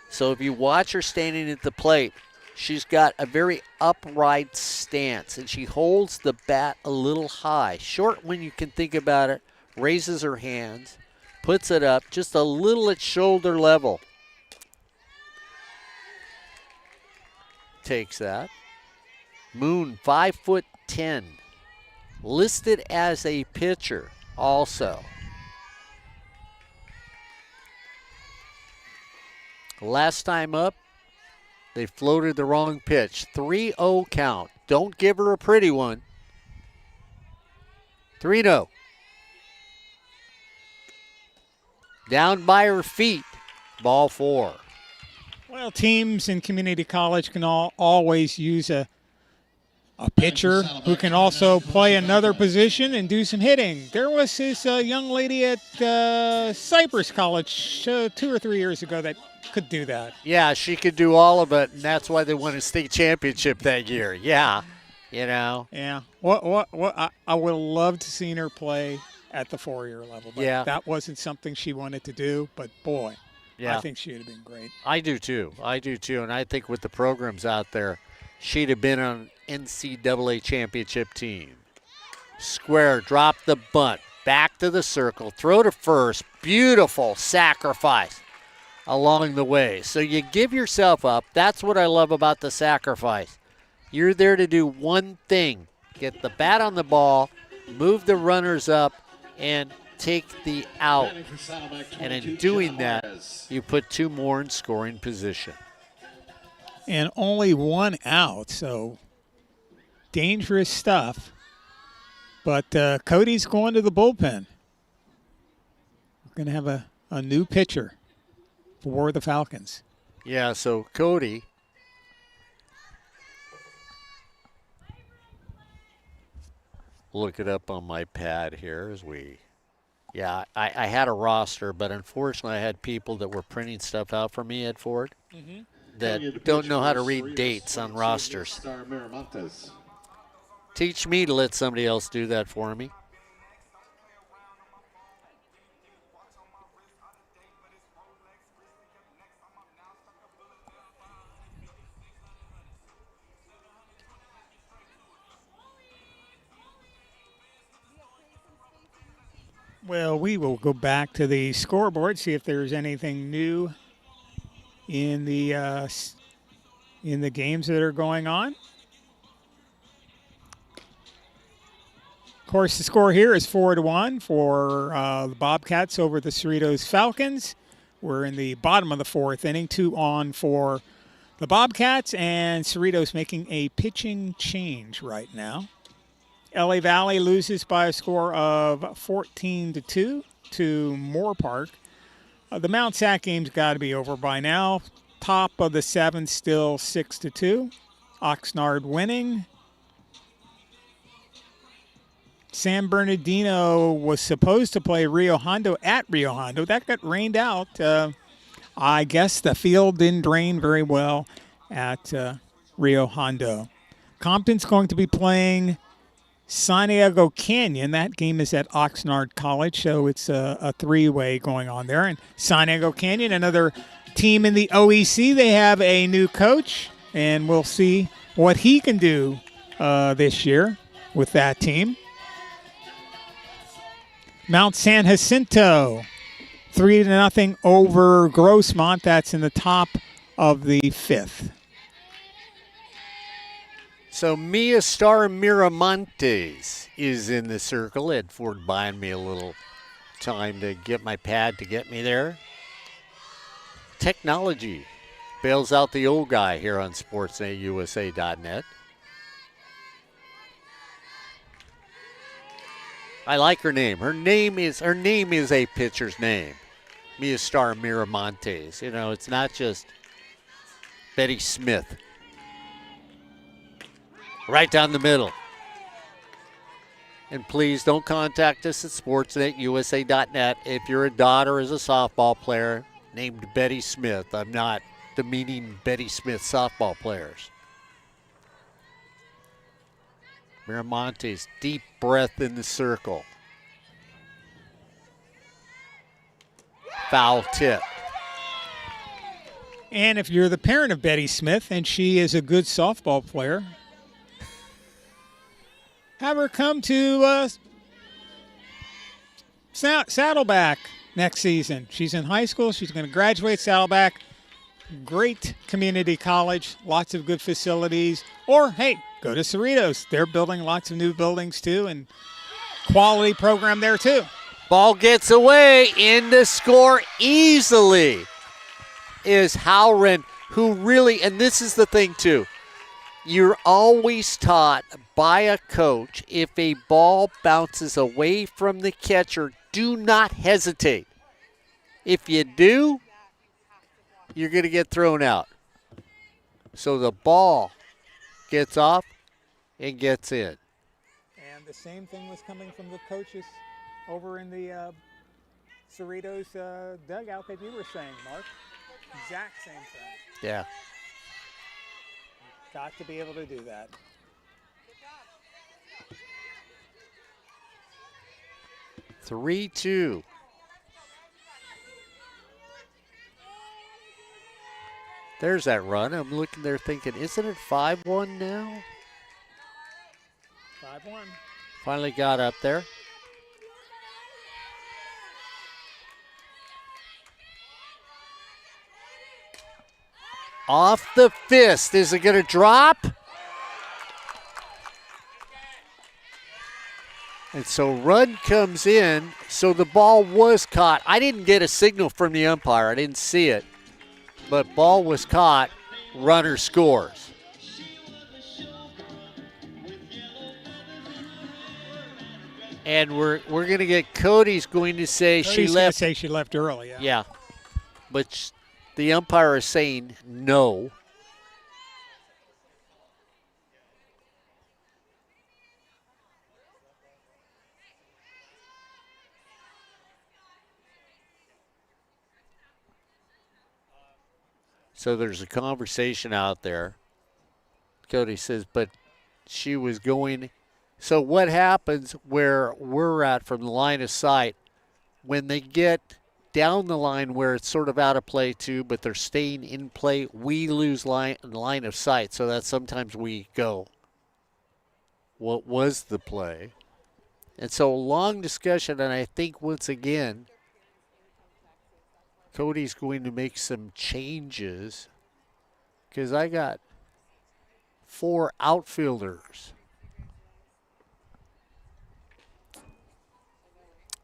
So if you watch her standing at the plate, she's got a very upright stance, and she holds the bat a little high. Short when you can think about it, raises her hands, puts it up just a little at shoulder level. Takes that. Moon, 5'10", listed as a pitcher also. Last time up, they floated the wrong pitch. 3-0 count. Don't give her a pretty one. 3-0. Down by her feet. Ball 4. Well, teams in community college can always use a pitcher who can also play another position and do some hitting. There was this young lady at Cypress College 2 or 3 years ago that could do that. Yeah, she could do all of it, and that's why they won a state championship that year. Yeah, you know. Yeah. What? I would have loved to seen her play at the 4-year level. But yeah. That wasn't something she wanted to do, but boy, yeah. I think she would have been great. I do too. And I think with the programs out there, she'd have been on NCAA championship team. Square, drop the bunt, back to the circle, throw to first. Beautiful sacrifice along the way. So you give yourself up. That's what I love about the sacrifice. You're there to do one thing. Get the bat on the ball, move the runners up, and take the out. And in doing that, you put 2 more in scoring position. And only 1 out, so dangerous stuff. But Cody's going to the bullpen. We're going to have a new pitcher for the Falcons. Yeah, so Cody. Look it up on my pad here as we. Yeah, I had a roster, but unfortunately I had people that were printing stuff out for me at Ford that don't know how to read dates on rosters. Teach me to let somebody else do that for me. Well, we will go back to the scoreboard, see if there's anything new in the games that are going on. Of course, the score here is 4-1 for the Bobcats over the Cerritos Falcons. We're in the bottom of the 4th inning, 2 on for the Bobcats, and Cerritos making a pitching change right now. LA Valley loses by a score of 14-2 to Moore Park. The Mount Sac game's got to be over by now. Top of the 7th, still 6-2. Oxnard winning. San Bernardino was supposed to play Rio Hondo at Rio Hondo. That got rained out. I guess the field didn't drain very well at Rio Hondo. Compton's going to be playing San Diego Canyon. That game is at Oxnard College, so it's a 3-way going on there. And San Diego Canyon, another team in the OEC. They have a new coach, and we'll see what he can do this year with that team. Mount San Jacinto, 3-0 over Grossmont. That's in the top of the 5th. So Mia Star Miramontes is in the circle. Ed Ford buying me a little time to get my pad to get me there. Technology bails out the old guy here on sportsnetusa.net. I like her name. Her name is a pitcher's name. Mia Star Miramontes. You know, it's not just Betty Smith. Right down the middle. And please don't contact us at sportsnetusa.net if your daughter is a softball player named Betty Smith. I'm not demeaning Betty Smith softball players. Miramontes, deep breath in the circle. foul tip. And if you're the parent of Betty Smith and she is a good softball player, have her come to Saddleback next season. She's in high school. She's going to graduate Saddleback. Great community college, lots of good facilities. Or, hey, go to Cerritos. They're building lots of new buildings, too, and quality program there, too. Ball gets away. In to score easily is Howren, who really, and this is the thing, too. You're always taught by a coach, if a ball bounces away from the catcher, do not hesitate. If you do, you're going to get thrown out. So the ball gets off and gets in. And the same thing was coming from the coaches over in the Cerritos dugout that you were saying, Mark. Exact same thing. Yeah. Got to be able to do that. Good job. 3-2. There's that run. I'm looking there thinking, isn't it 5-1 now? 5-1. Finally got up there. Off the fist. Is it going to drop? And so run comes in. So the ball was caught. I didn't get a signal from the umpire. I didn't see it. But ball was caught. Runner scores. And we're going to get Cody's going to say Cody's she left. Say she left early. Yeah. Yeah. But the umpire is saying no. So there's a conversation out there. Cody says, but she was going. So what happens where we're at from the line of sight, when they get down the line where it's sort of out of play too, but they're staying in play, we lose line of sight. So that sometimes we go, what was the play? And so long discussion, and I think once again, Cody's going to make some changes because I got 4 outfielders.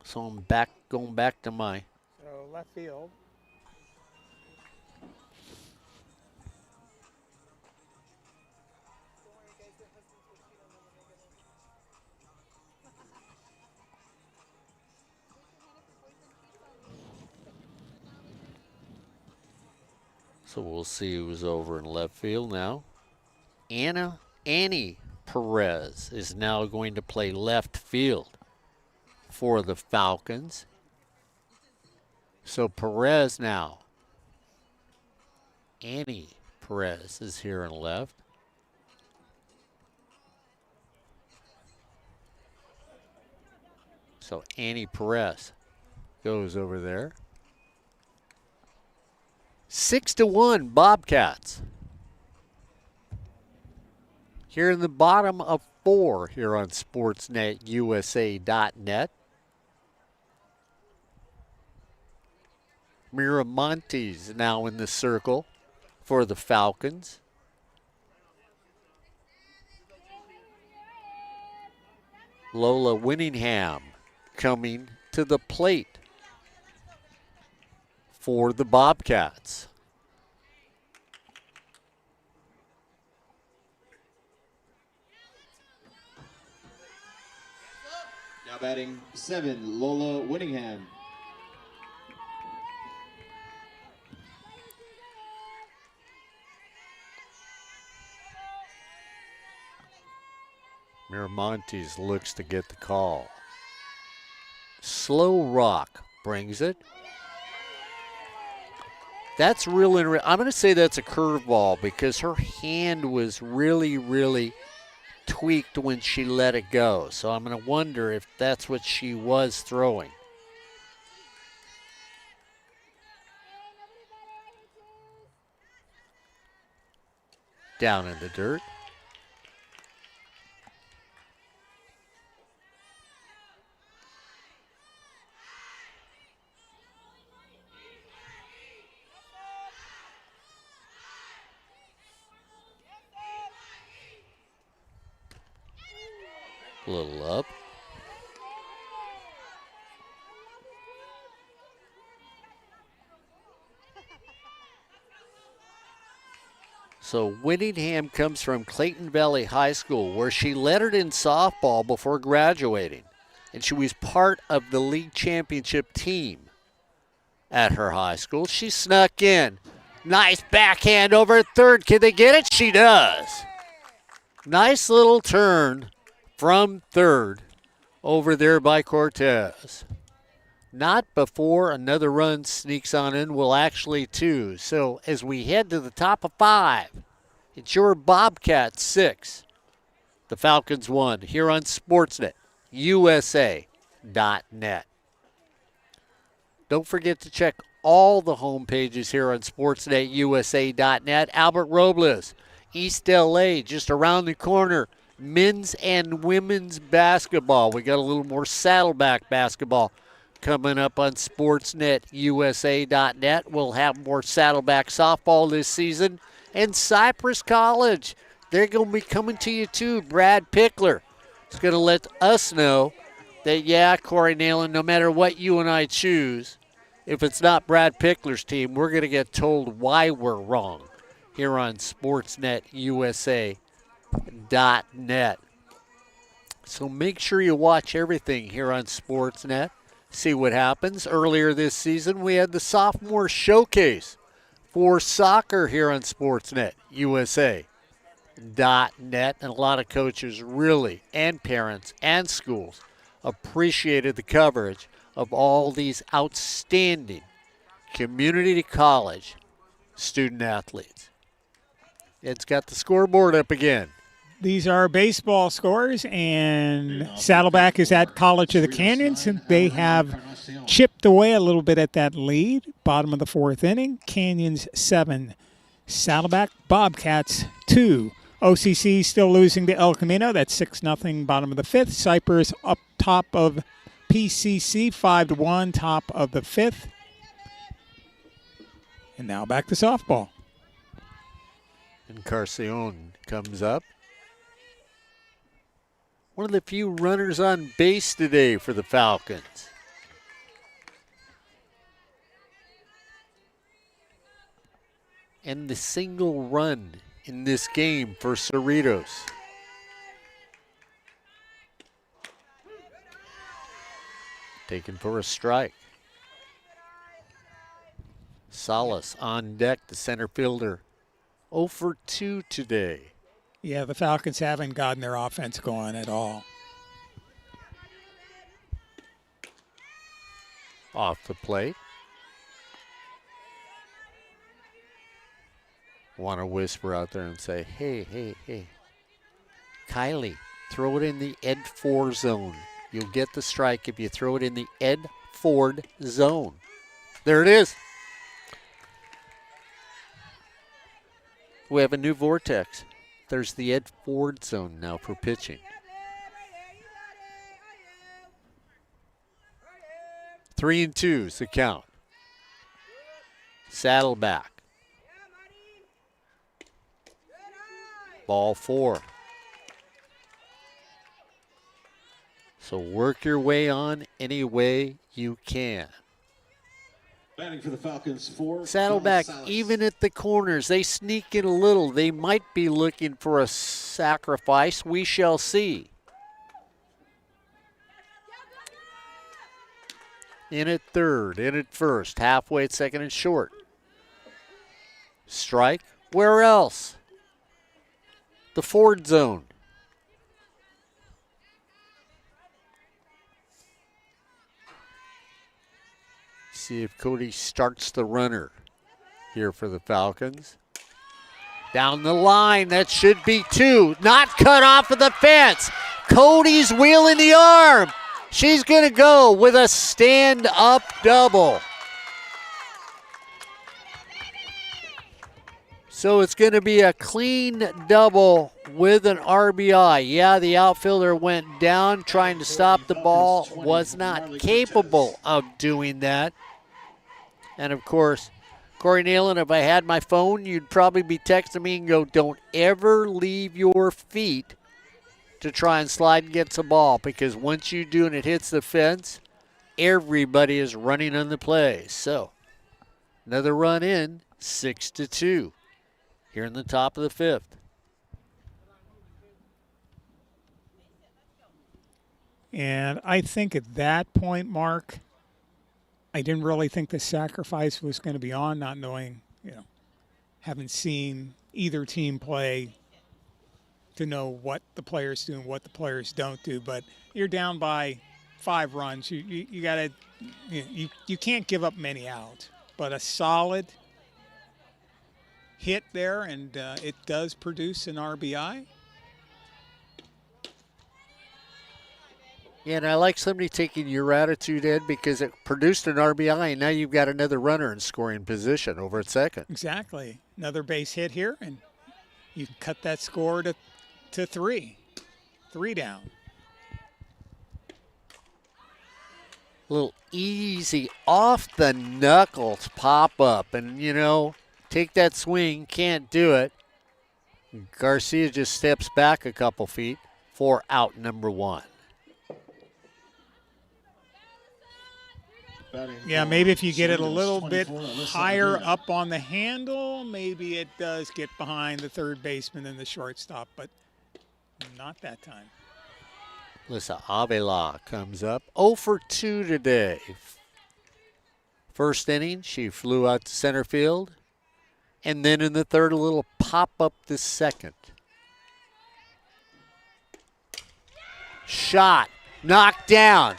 So I'm going back to my. So left field. So we'll see who's over in left field now. Annie Perez is now going to play left field for the Falcons. So Perez now. Annie Perez is here in left. So Annie Perez goes over there. 6-1 Bobcats. Here in the bottom of 4 here on SportsNetUSA.net. Miramontes now in the circle for the Falcons. Lola Winningham coming to the plate for the Bobcats. Now batting 7, Lola Winningham. Miramontes looks to get the call. Slow Rock brings it. That's real interesting. I'm going to say that's a curveball because her hand was really, really tweaked when she let it go. So I'm going to wonder if that's what she was throwing. down in the dirt. A little up. So Whittingham comes from Clayton Valley High School, where she lettered in softball before graduating. And she was part of the league championship team at her high school. She snuck in. Nice backhand over at third. Can they get it? She does. Nice little turn from third over there by Cortez. Not before another run sneaks on in. Well, actually two. So as we head to the top of 5, it's your Bobcats 6, the Falcons 1 here on Sportsnet USA.net. Don't forget to check all the home pages here on Sportsnet USA.net. Albert Robles, East LA, just around the corner. Men's and women's basketball. We got a little more Saddleback basketball coming up on Sportsnet USA.net. We'll have more Saddleback softball this season. And Cypress College, they're going to be coming to you too. Brad Pickler is going to let us know that, yeah, Corey Nalen, no matter what you and I choose, if it's not Brad Pickler's team, we're going to get told why we're wrong here on Sportsnet USA.net. So make sure you watch everything here on Sportsnet. See what happens. Earlier this season, we had the sophomore showcase for soccer here on Sportsnet USA.net. And a lot of coaches really, and parents and schools, appreciated the coverage of all these outstanding community college student athletes. It's got the scoreboard up again. These are baseball scores, and Saddleback is at College of the Canyons, and they have chipped away a little bit at that lead. Bottom of the 4th inning, Canyons 7, Saddleback Bobcats 2. OCC still losing to El Camino. That's 6-0, bottom of the 5th. Cypress up top of PCC, 5-1, top of the 5th. And now back to softball. And Carcion comes up. One of the few runners on base today for the Falcons. And the single run in this game for Cerritos. Taken for a strike. Salas on deck, the center fielder. 0 for 2 today. Yeah, the Falcons haven't gotten their offense going at all. Off the plate. Want to whisper out there and say, hey, hey, hey. Kylie, throw it in the Ed Ford zone. You'll get the strike if you throw it in the Ed Ford zone. There it is. We have a new vortex. There's the Ed Ford zone now for pitching. 3-2 is the count. Saddleback. Ball 4. So work your way on any way you can. Batting for the Falcons 4. Saddleback, even at the corners, they sneak in a little. They might be looking for a sacrifice. We shall see. In at third, in at first, halfway at second and short. Strike. Where else? The Ford zone. See if Cody starts the runner here for the Falcons. Down the line, that should be 2. Not cut off of the fence. Cody's wheeling the arm. She's going to go with a stand-up double. So it's going to be a clean double with an RBI. Yeah, the outfielder went down trying to stop the ball, was not capable of doing that. And of course, Corey Nealon, if I had my phone, you'd probably be texting me and go, don't ever leave your feet to try and slide and get the ball, because once you do and it hits the fence, everybody is running on the play. So another run in, 6-2 here in the top of the fifth. And I think at that point, Mark, I didn't really think the sacrifice was going to be on, not knowing, haven't seen either team play to know what the players do and what the players don't do. But you're down by 5 runs. You got to, you can't give up many out. But a solid hit there, and it does produce an RBI. Yeah, and I like somebody taking your attitude, Ed, because it produced an RBI, and now you've got another runner in scoring position over at second. Exactly. Another base hit here, and you can cut that score to 3. 3 down. A little easy off the knuckles pop up, and, take that swing, can't do it. Garcia just steps back a couple feet for out number 1. Yeah, maybe if you get it a little bit higher up on the handle, maybe it does get behind the third baseman and the shortstop, but not that time. Lisa Avila comes up 0 for 2 today. First inning, she flew out to center field, and then in the third, a little pop up the second. Shot, knocked down.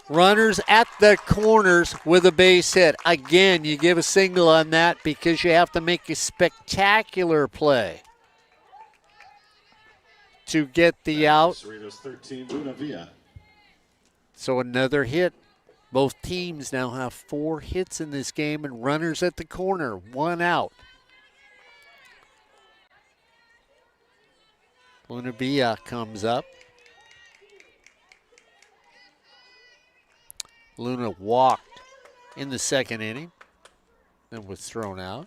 Runners at the corners with a base hit. Again, you give a single on that because you have to make a spectacular play to get the out. Cerritos 13, Luna Villa. So another hit. Both teams now have 4 hits in this game, and runners at the corner, 1 out. Luna Villa comes up. Luna walked in the second inning, then was thrown out.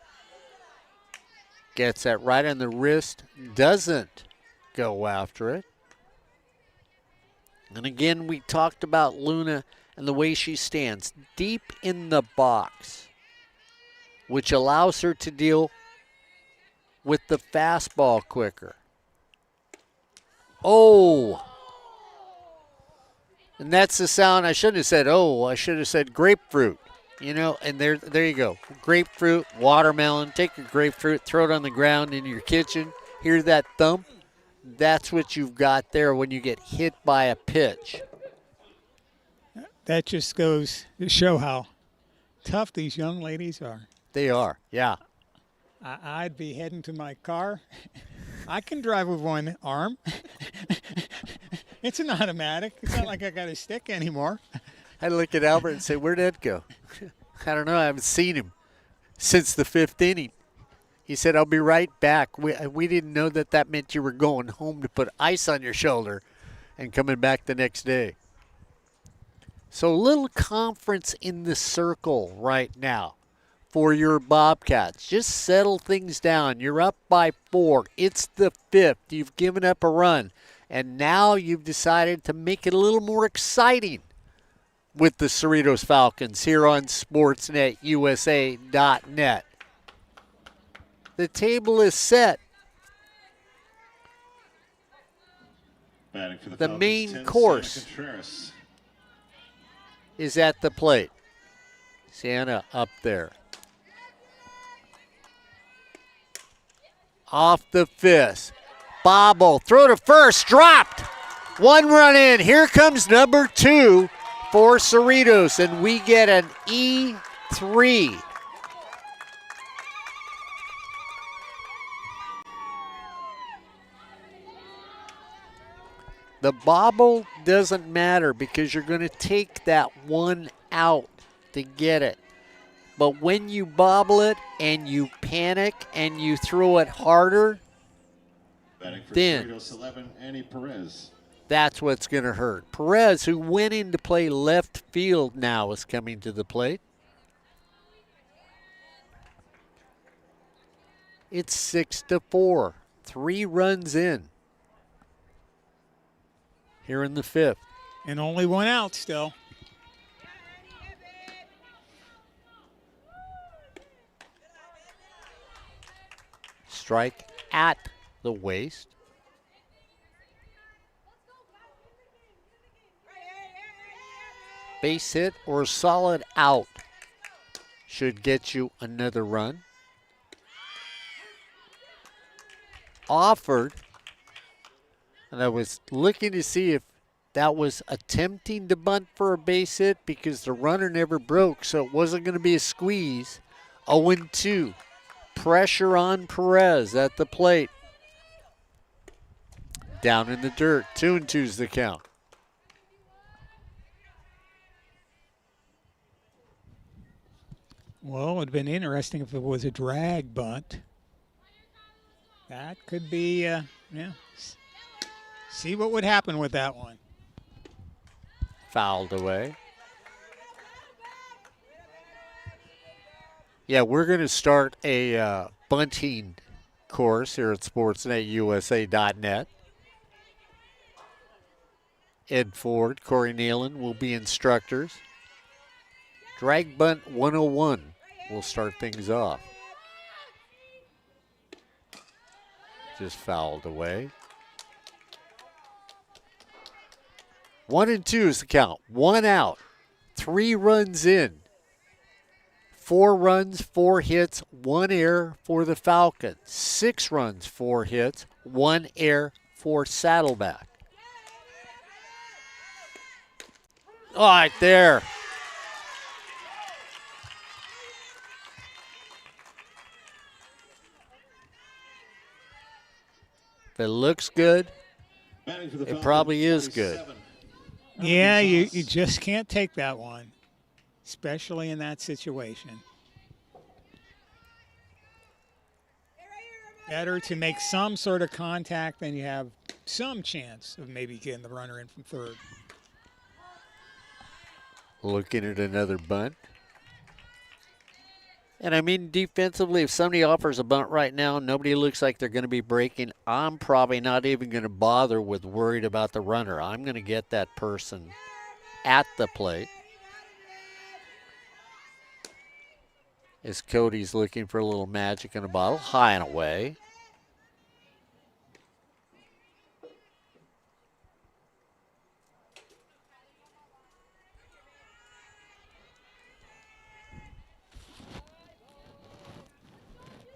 Gets that right on the wrist, doesn't go after it. And again, we talked about Luna and the way she stands deep in the box, which allows her to deal with the fastball quicker. Oh! And that's the sound. I shouldn't have said, oh, I should have said grapefruit. And there you go. Grapefruit, watermelon. Take a grapefruit, throw it on the ground in your kitchen. Hear that thump? That's what you've got there when you get hit by a pitch. That just goes to show how tough these young ladies are. They are, yeah. I'd be heading to my car. I can drive with one arm. It's an automatic. It's not like I got a stick anymore. I look at Albert and say, where'd Ed go? I don't know. I haven't seen him since the 5th inning. He said, I'll be right back. We didn't know that meant you were going home to put ice on your shoulder and coming back the next day. So a little conference in the circle right now for your Bobcats. Just settle things down. You're up by 4. It's the 5th. You've given up a run. And now you've decided to make it a little more exciting with the Cerritos Falcons here on SportsNetUSA.net. The table is set. Batting for the The Falcons, main 10, course Santa Contreras. is at the plate. Santa up there. Off the fist. Bobble, throw to first, dropped. 1 run in. Here comes number 2 for Cerritos, and we get an E3. The bobble doesn't matter because you're going to take that 1 out to get it. But when you bobble it and you panic and you throw it harder, Batting for then Cerritos 11, Annie Perez. that's what's going to hurt. Perez, who went in to play left field now, is coming to the plate. It's 6-4. 3 runs in here in the 5th. And only 1 out still. Strike at the waist. Base hit or solid out should get you another run. Offered, and I was looking to see if that was attempting to bunt for a base hit because the runner never broke, so it wasn't going to be a squeeze. 0-2. Pressure on Perez at the plate. Down in the dirt. 2-2's the count. Well, it would have been interesting if it was a drag bunt. That could be, yeah. See what would happen with that one. Fouled away. Yeah, we're going to start a bunting course here at SportsNetUSA.net. Ed Ford, Corey Nealon will be instructors. Drag bunt 101 will start things off. Just fouled away. 1-2 is the count. 1 out. 3 runs in. 4 runs, 4 hits, 1 error for the Falcons. 6 runs, 4 hits, 1 error for Saddleback. All right, there. If it looks good, Batting for the it Falcons, probably is good. 27. Yeah, you just can't take that one, especially in that situation. Better to make some sort of contact than you have some chance of maybe getting the runner in from third. Looking at another bunt. And I mean, defensively, if somebody offers a bunt right now, nobody looks like they're going to be breaking. I'm probably not even going to bother with worried about the runner. I'm going to get that person at the plate. As Cody's looking for a little magic in a bottle, high and away.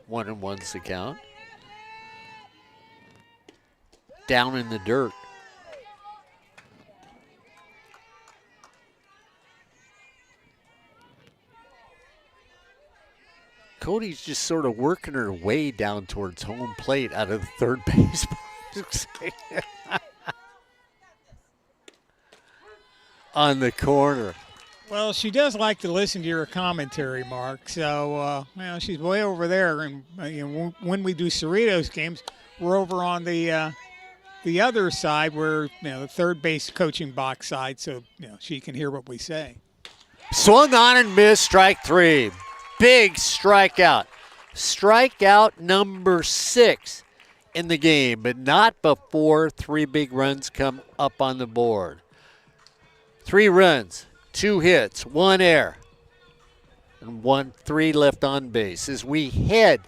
One and one's the count. Down in the dirt. Cody's just sort of working her way down towards home plate out of the third base. On the corner. Well, she does like to listen to your commentary, Mark. So, she's way over there. And when we do Cerritos games, we're over on the other side, where the third base coaching box side, so she can hear what we say. Swung on and missed. Strike 3. Big strikeout. Strikeout number 6 in the game, but not before 3 big runs come up on the board. 3 runs. 2 hits, 1 error, and 3 left on base. As we head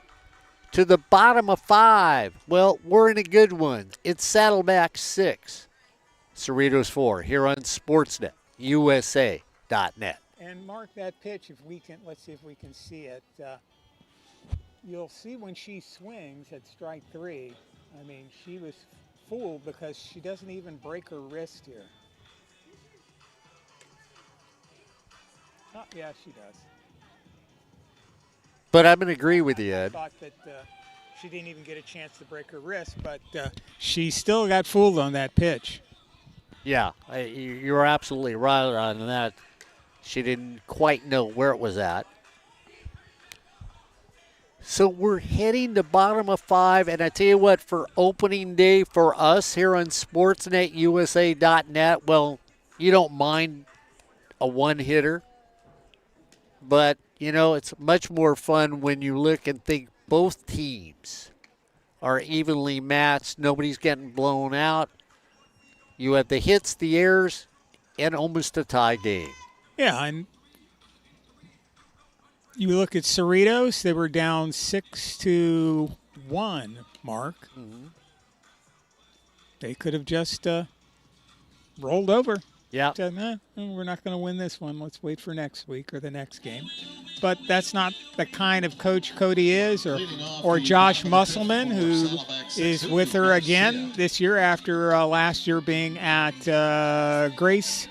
to the bottom of 5, well, we're in a good one. It's Saddleback 6, Cerritos 4, here on Sportsnet, USA.net. And Mark, that pitch, let's see if we can see it. You'll see when she swings at strike 3, I mean, she was fooled because she doesn't even break her wrist here. Oh, yeah, she does. But I'm going to agree with you, I Ed. thought that she didn't even get a chance to break her wrist, but she still got fooled on that pitch. Yeah, you're absolutely right on that. She didn't quite know where it was at. So we're heading to bottom of 5, and I tell you what, for opening day for us here on SportsNetUSA.net, well, you don't mind a one-hitter, but, you know, it's much more fun when you look and think both teams are evenly matched. Nobody's getting blown out. You have the hits, the errors, and almost a tie game. Yeah, and you look at Cerritos, they were down 6-1, Mark. Mm-hmm. They could have just rolled over. Yeah. Said, we're not going to win this one. Let's wait for next week or the next game. But that's not the kind of coach Cody is, or Josh Musselman, who is with her again this year after last year being at Grace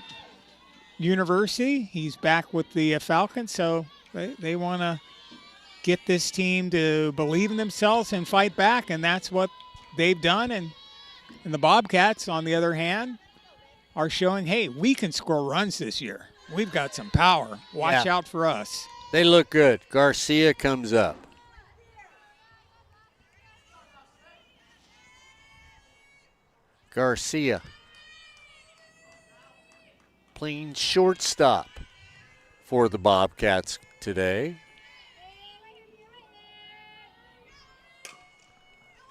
University. He's back with the Falcons, so they want to get this team to believe in themselves and fight back, and that's what they've done. And the Bobcats, on the other hand, are showing, hey, we can score runs this year. We've got some power. Watch out for us. They look good. Garcia comes up. Garcia playing shortstop for the Bobcats today.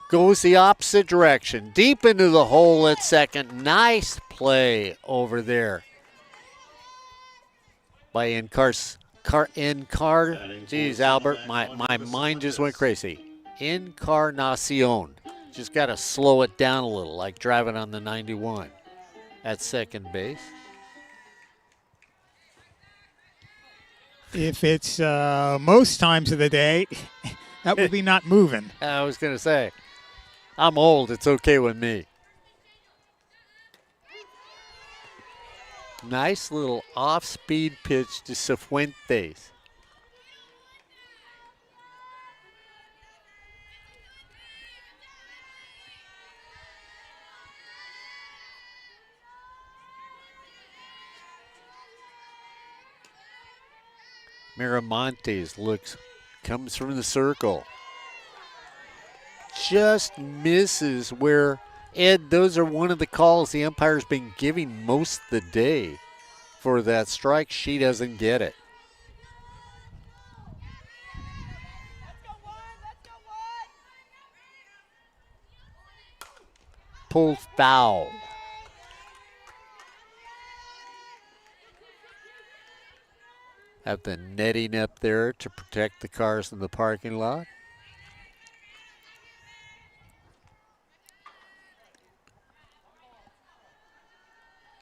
Goes the opposite direction, deep into the hole at second. Nice play over there by Geez, Albert, my mind just went crazy. Encarnacion. Just got to slow it down a little, like driving on the 91 at second base. If it's most times of the day, that would be not moving. I was going to say, I'm old. It's okay with me. Nice little off-speed pitch to Cifuentes. Miramontes comes from the circle. Just misses where, Ed, those are one of the calls the umpire's been giving most of the day for that strike. She doesn't get it. Pulled foul. Have the netting up there to protect the cars in the parking lot.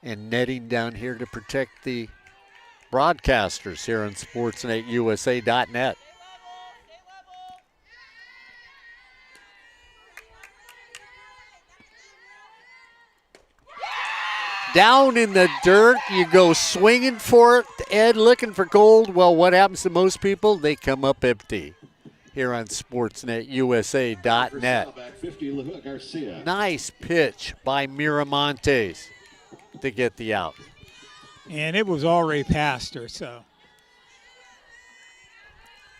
And netting down here to protect the broadcasters here on SportsNetUSA.net. Down in the dirt, you go swinging for it, Ed, looking for gold. Well, what happens to most people? They come up empty here on SportsNetUSA.net. Nice pitch by Miramontes to get the out. And it was already past her, so.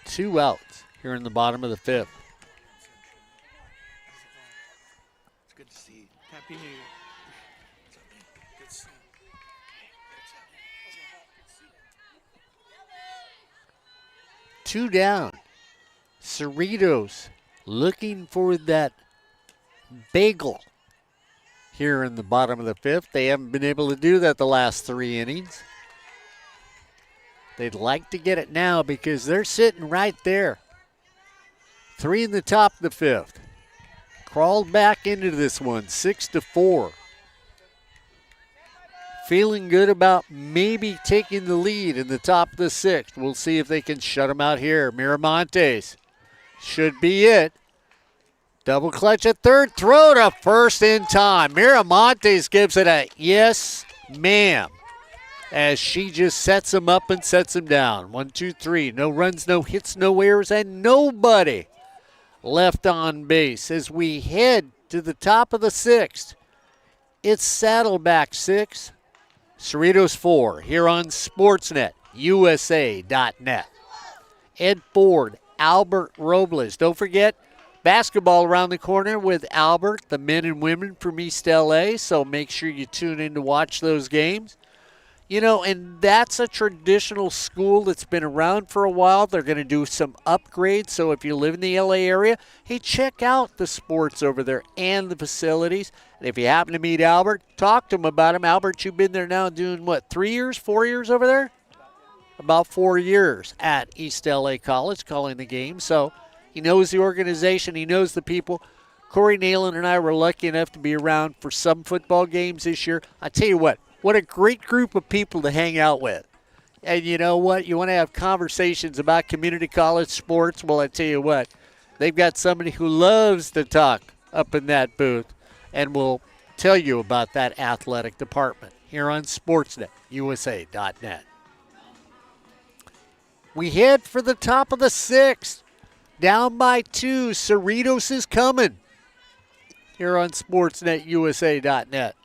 2 outs here in the bottom of the 5th. It's good to see you. Happy New Year. 2 down. Cerritos looking for that bagel here in the bottom of the 5th. They haven't been able to do that the last 3 innings. They'd like to get it now because they're sitting right there. 3 in the top of the 5th. Crawled back into this one, 6-4. Feeling good about maybe taking the lead in the top of the 6th. We'll see if they can shut them out here. Miramontes should be it. Double clutch at third, throw to first in time. Miramontes gives it a yes, ma'am, as she just sets him up and sets him down. 1, 2, 3. No runs, no hits, no errors, and nobody left on base as we head to the top of the 6th. It's Saddleback 6. Cerritos 4 here on SportsNetUSA.net. Ed Ford Albert Robles. Don't forget, basketball around the corner with Albert, the men and women from East LA, so make sure you tune in to watch those games. You know, and that's a traditional school that's been around for a while. They're going to do some upgrades, so if you live in the LA area, hey, check out the sports over there and the facilities. And if you happen to meet Albert, talk to him about him. Albert, you've been there now doing, what, 3 years, 4 years over there? About 4 years at East LA College calling the game, so he knows the organization. He knows the people. Corey Nalen and I were lucky enough to be around for some football games this year. I tell you what a great group of people to hang out with. And you know what? You want to have conversations about community college sports? Well, I tell you what, they've got somebody who loves to talk up in that booth and will tell you about that athletic department here on SportsNetUSA.net. We head for the top of the sixth. Down by 2, Cerritos is coming here on SportsNetUSA.net.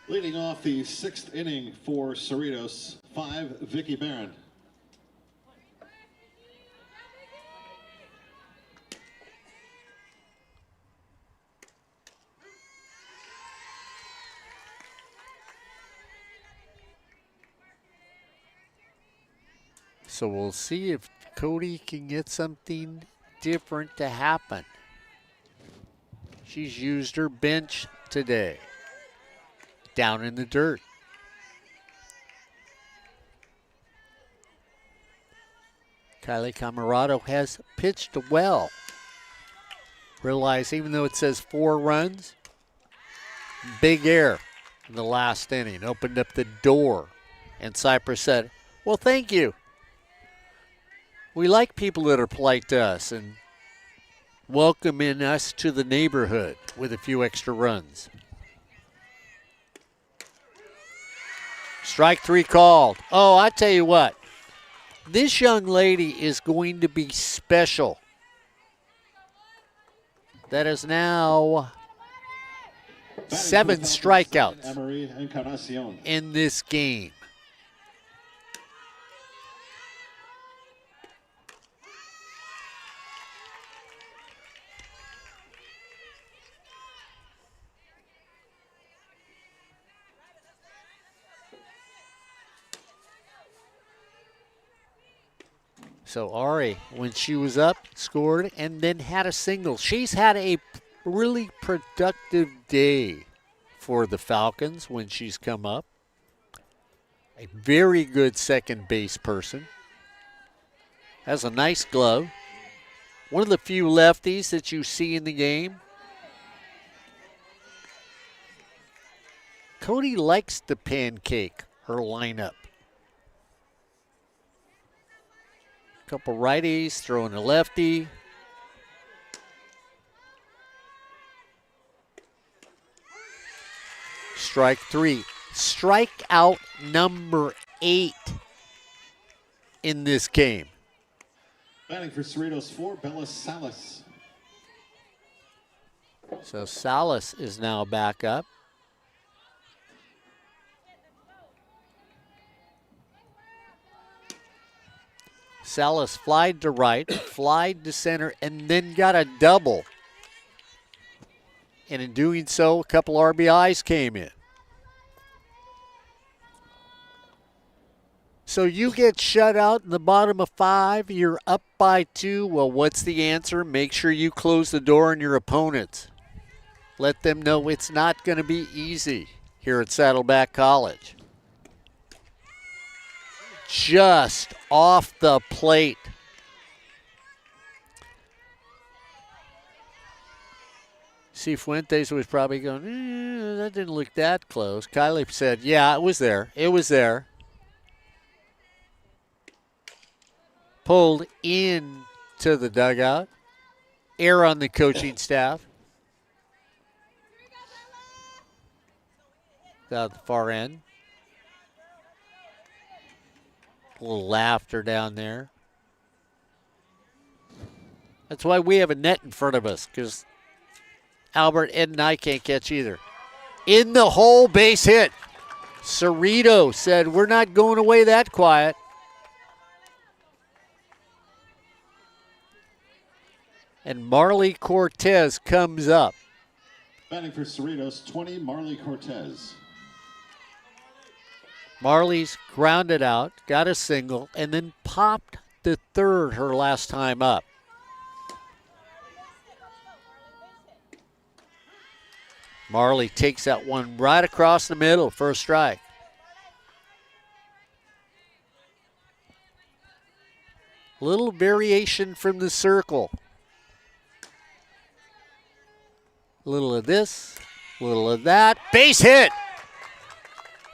Leading off the 6th inning for Cerritos, 5, Vicky Barron. So we'll see if Cody can get something different to happen. She's used her bench today. Down in the dirt. Kylie Camarado has pitched well. Realize even though it says 4 runs, big air in the last inning. Opened up the door. And Cypress said, well, thank you. We like people that are polite to us and welcoming us to the neighborhood with a few extra runs. Strike 3 called. Oh, I tell you what. This young lady is going to be special. That is now 7 strikeouts in this game. So Ari, when she was up, scored and then had a single. She's had a really productive day for the Falcons when she's come up. A very good second base person. Has a nice glove. One of the few lefties that you see in the game. Cody likes to pancake her lineup. Couple righties, throwing a lefty. Strike 3. Strikeout number 8 in this game. Batting for Cerritos 4, Bella Salas. So Salas is now back up. Salas flied to right, flied to center, and then got a double. And in doing so, a couple RBIs came in. So you get shut out in the bottom of 5, you're up by 2. Well, what's the answer? Make sure you close the door on your opponents. Let them know it's not going to be easy here at Saddleback College. Just off the plate. Cifuentes was probably going, that didn't look that close. Kylie said, yeah, it was there. It was there. Pulled in to the dugout. Air on the coaching staff. Down the far end. A little laughter down there. That's why we have a net in front of us, because Albert, Ed, and I can't catch either. In the hole, base hit. Cerritos said, we're not going away that quiet. And Marley Cortez comes up. Batting for Cerritos, 20, Marley Cortez. Marley's grounded out, got a single, and then popped the third her last time up. Marley takes that one right across the middle for a strike. Little variation from the circle. A little of this, a little of that. Base hit.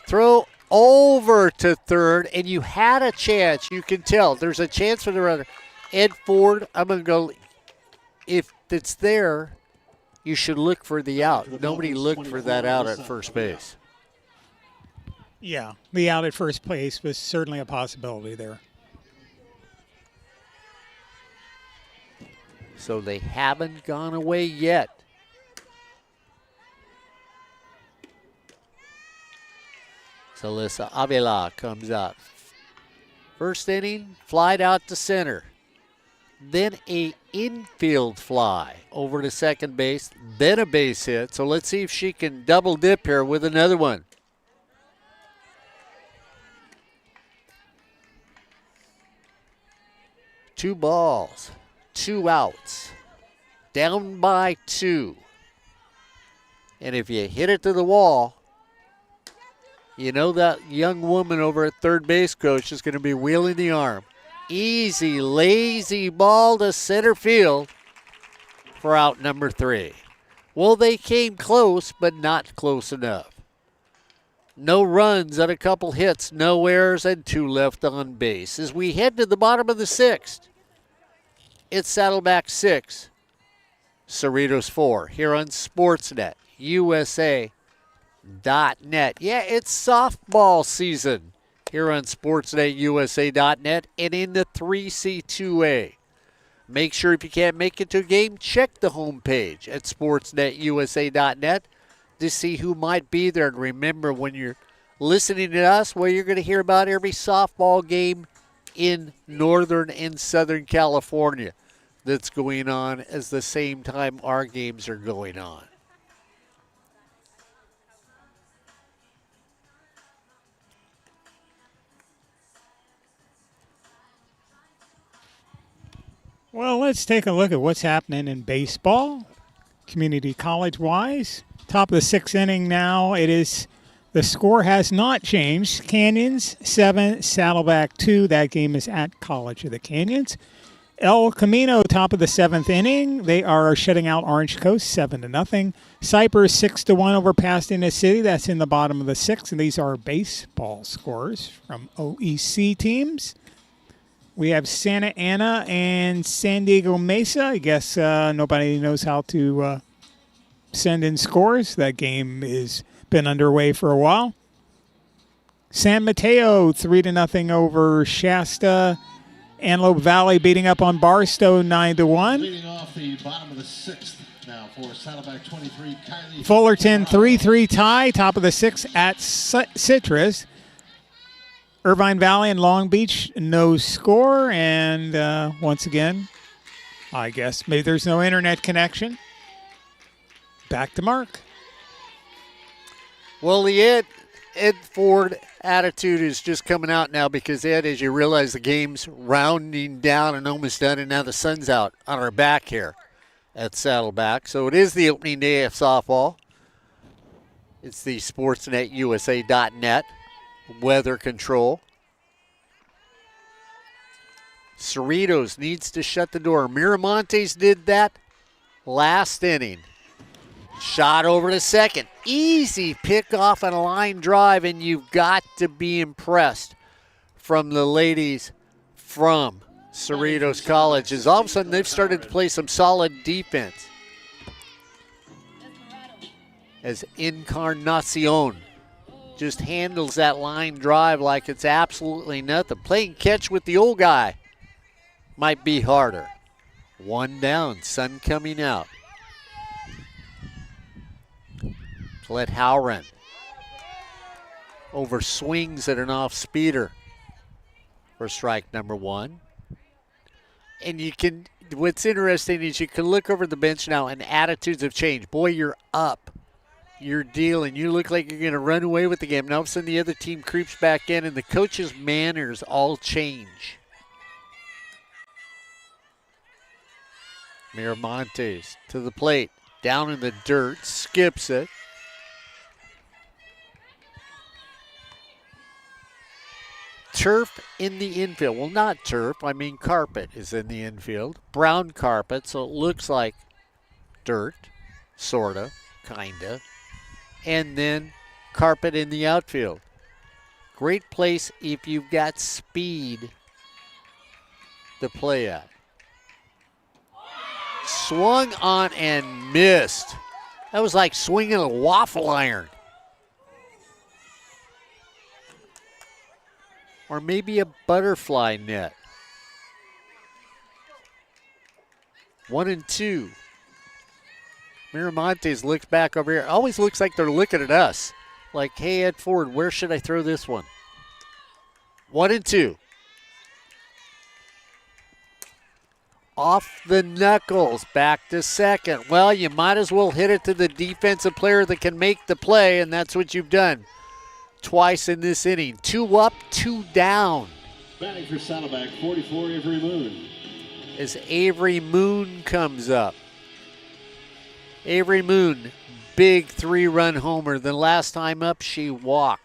Throw over to third, and you had a chance. You can tell there's a chance for the runner. Ed Ford, I'm going to go. If it's there, you should look for the out. Nobody looked for that out at first base. Yeah, the out at first base was certainly a possibility there. So they haven't gone away yet. Alyssa Avila comes up. First inning, flied out to center. Then a infield fly over to second base. Then a base hit. So let's see if she can double dip here with another one. Two balls, two outs. Down by two. And if you hit it to the wall, you know that young woman over at third base coach is going to be wheeling the arm. Easy, lazy ball to center field for out number 3. Well, they came close, but not close enough. No runs on a couple hits, no errors, and 2 left on base. As we head to the bottom of the 6th, it's Saddleback 6, Cerritos 4, here on Sportsnet, USA.net. Yeah, it's softball season here on SportsNetUSA.net and in the 3C2A. Make sure if you can't make it to a game, check the homepage at SportsNetUSA.net to see who might be there. And remember, when you're listening to us, well, you're going to hear about every softball game in Northern and Southern California that's going on at the same time our games are going on. Well, let's take a look at what's happening in baseball, community college-wise. Top of the 6th inning now. The score has not changed. Canyons 7, Saddleback 2. That game is at College of the Canyons. El Camino, top of the 7th inning. They are shutting out Orange Coast 7-0. Cypress 6-1 over Pasadena City. That's in the bottom of the 6th. And these are baseball scores from OEC teams. We have Santa Ana and San Diego Mesa. I guess nobody knows how to send in scores. That game has been underway for a while. San Mateo 3-0 over Shasta. Antelope Valley beating up on Barstow 9-1. Leading off the bottom of the 6th now for Saddleback 23, Kylie. Fullerton 3-3 tie, top of the 6th at Citrus. Irvine Valley and Long Beach, no score. And once again, I guess maybe there's no internet connection. Back to Mark. Well, the Ed Ford attitude is just coming out now because, Ed, as you realize the game's rounding down and almost done, and now the sun's out on our back here at Saddleback. So it is the opening day of softball. It's the SportsNetUSA.net weather control. Cerritos needs to shut the door. Miramontes did that last inning. Shot over to second. Easy pick off and a line drive, and you've got to be impressed from the ladies from Cerritos College. As all of a sudden they've started to play some solid defense. As Encarnacion just handles that line drive like it's absolutely nothing. Playing catch with the old guy might be harder. 1 down, sun coming out. Colette Howren over swings at an off-speeder for strike number 1. And what's interesting is you can look over the bench now and attitudes have changed. Boy, you're up. You're dealing. You look like you're going to run away with the game. Now all of a sudden the other team creeps back in and the coach's manners all change. Miramontes to the plate. Down in the dirt. Skips it. Turf in the infield. Well, not turf. I mean carpet is in the infield. Brown carpet, so it looks like dirt. Sorta. Kinda. And then carpet in the outfield. Great place if you've got speed to play at. Swung on and missed. That was like swinging a waffle iron. Or maybe a butterfly net. 1-2. Miramontes looks back over here. Always looks like they're looking at us. Like, hey, Ed Ford, where should I throw this one? 1-2. Off the knuckles, back to second. Well, you might as well hit it to the defensive player that can make the play, and that's what you've done twice in this inning. 2 up, 2 down. Batting for Saddleback, 44, Avery Moon. As Avery Moon comes up. Avery Moon, big 3-run homer. The last time up, she walked.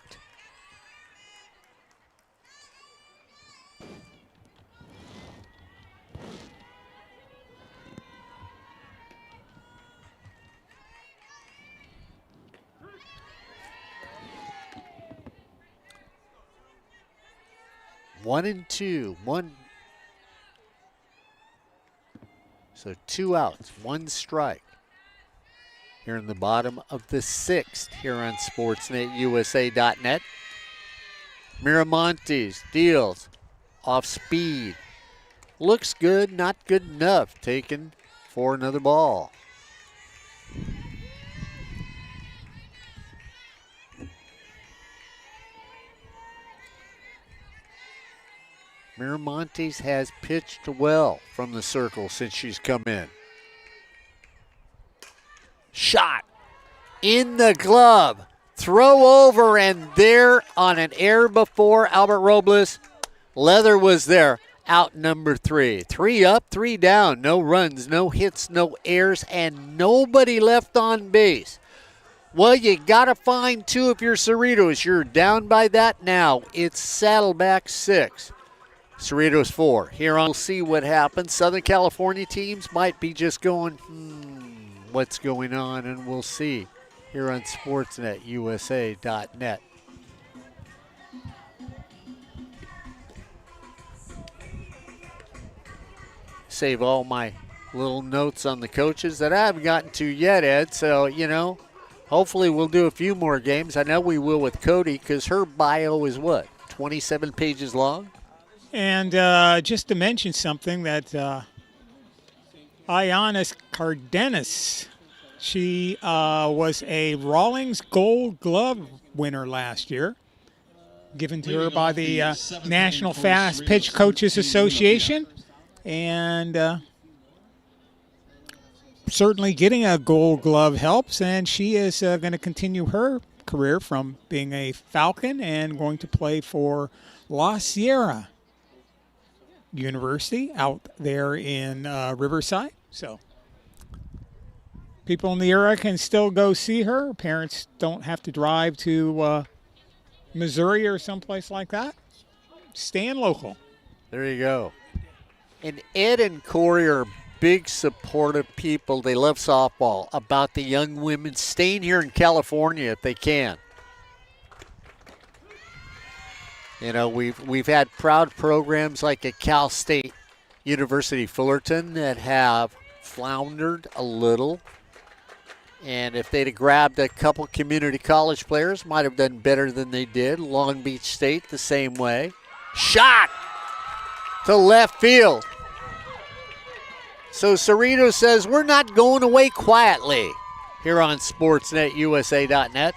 One and two. So 2 outs, 1 strike. Here in the bottom of the 6th here on SportsNetUSA.net. Miramontes deals off speed. Looks good, not good enough. Taken for another ball. Miramontes has pitched well from the circle since she's come in. Shot in the glove. Throw over, and there on an air before Albert Robles. Leather was there. Out number 3. 3 up, 3 down. No runs, no hits, no errors, and nobody left on base. Well, you got to find 2 if you're Cerritos. You're down by that now. It's Saddleback 6. Cerritos 4. Here on, we'll see what happens. Southern California teams might be just going, what's going on, and we'll see here on SportsNetUSA.net. Save all my little notes on the coaches that I haven't gotten to yet, Ed. So, hopefully we'll do a few more games. I know we will with Cody because her bio is what, 27 pages long? And just to mention something that Ioannis Cardenas, she was a Rawlings Gold Glove winner last year, given to her by the National Fast Pitch Coaches Association. And certainly getting a Gold Glove helps, and she is going to continue her career from being a Falcon and going to play for La Sierra University out there in Riverside. So people in the area can still go see her. Parents don't have to drive to Missouri or someplace like that. Staying local. There you go. And Ed and Corey are big supportive people. They love softball. About the young women staying here in California if they can. We've had proud programs like at Cal State University Fullerton that have floundered a little. And if they'd have grabbed a couple community college players, might have done better than they did. Long Beach State the same way. Shot to left field. So Cerritos says we're not going away quietly here on SportsNetUSA.net.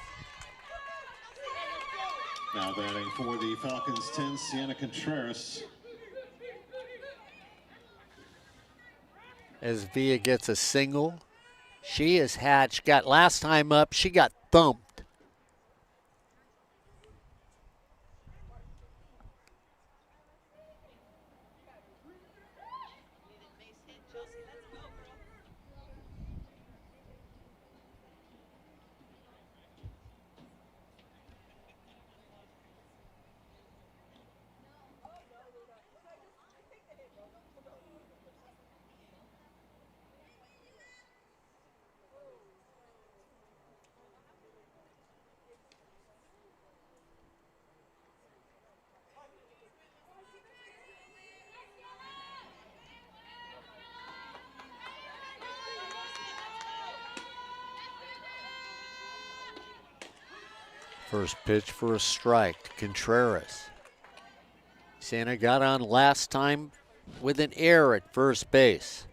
batting for the Falcons, 10, Sienna Contreras. As Villa gets a single, she got last time up, she got thumped. First pitch for a strike to Contreras. Santa got on last time with an error at first base.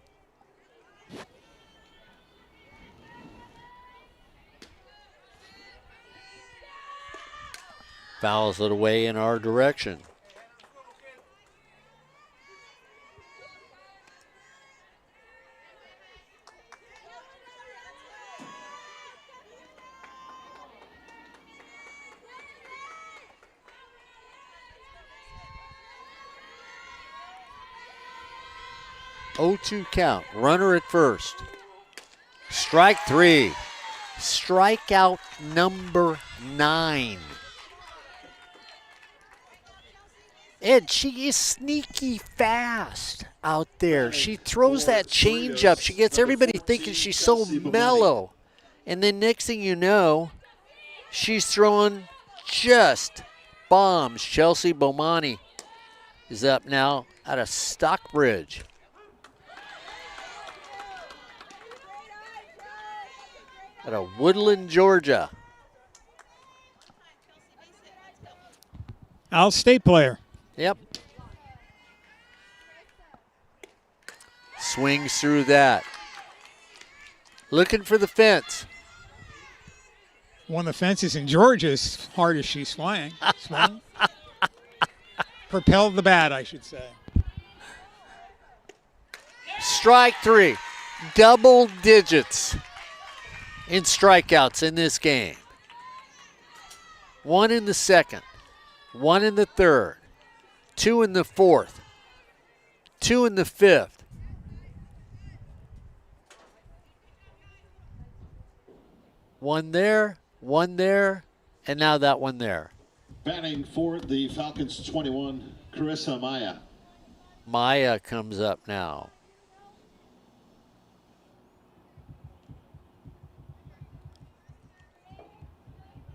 Fouls it away in our direction. Oh-2 count, runner at first. Strike three. Strikeout number 9. Ed, she is sneaky fast out there. She throws that changeup. She gets everybody thinking she's so mellow. And then next thing you know, she's throwing just bombs. Chelsea Bomani is up now out of Stockbridge. Out of Woodland, Georgia. Al State player. Yep. Swings through that. Looking for the fence. One of the fences in Georgia as hard as she swung. Propelled the bat, I should say. Strike three. Double digits in strikeouts in this game. 1 in the second, 1 in the third, 2 in the fourth, 2 in the fifth. One there, and now that one there. Batting for the Falcons, 21, Carissa Maya. Maya comes up now.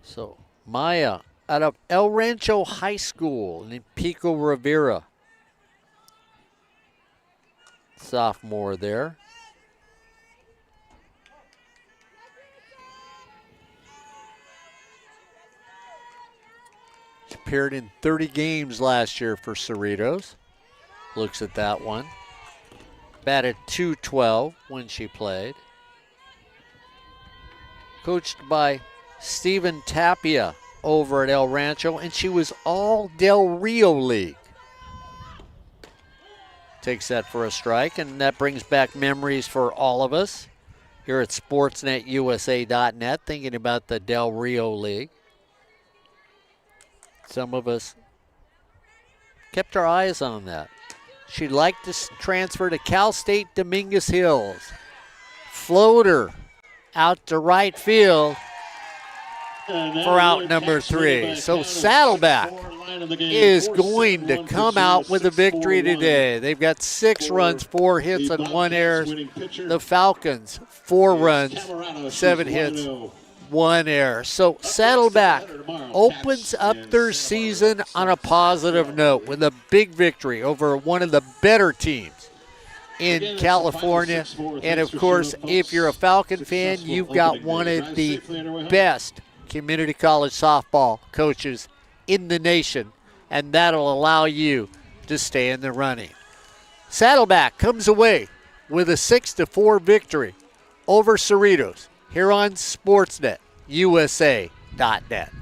So Maya out of El Rancho High School in Pico Rivera. Sophomore there. She appeared in 30 games last year for Cerritos. Looks at that one. Batted .212 when she played. Coached by Stephen Tapia over at El Rancho, and she was all Del Rio League. Takes that for a strike, and that brings back memories for all of us here at SportsNetUSA.net, thinking about the Del Rio League. Some of us kept our eyes on that. She'd like to transfer to Cal State Dominguez Hills. Floater out to right field for out number 3. So Saddleback is going to come out with a victory today. They've got 6 runs, 4 hits, and 1 error. The Falcons, 4 runs, 7 hits, 1 error. So Saddleback opens up their season on a positive note with a big victory over one of the better teams in California. And of course, if you're a Falcon fan, you've got one of the best community college softball coaches in the nation, and that'll allow you to stay in the running. Saddleback comes away with a 6-4 victory over Cerritos here on SportsNetUSA.net.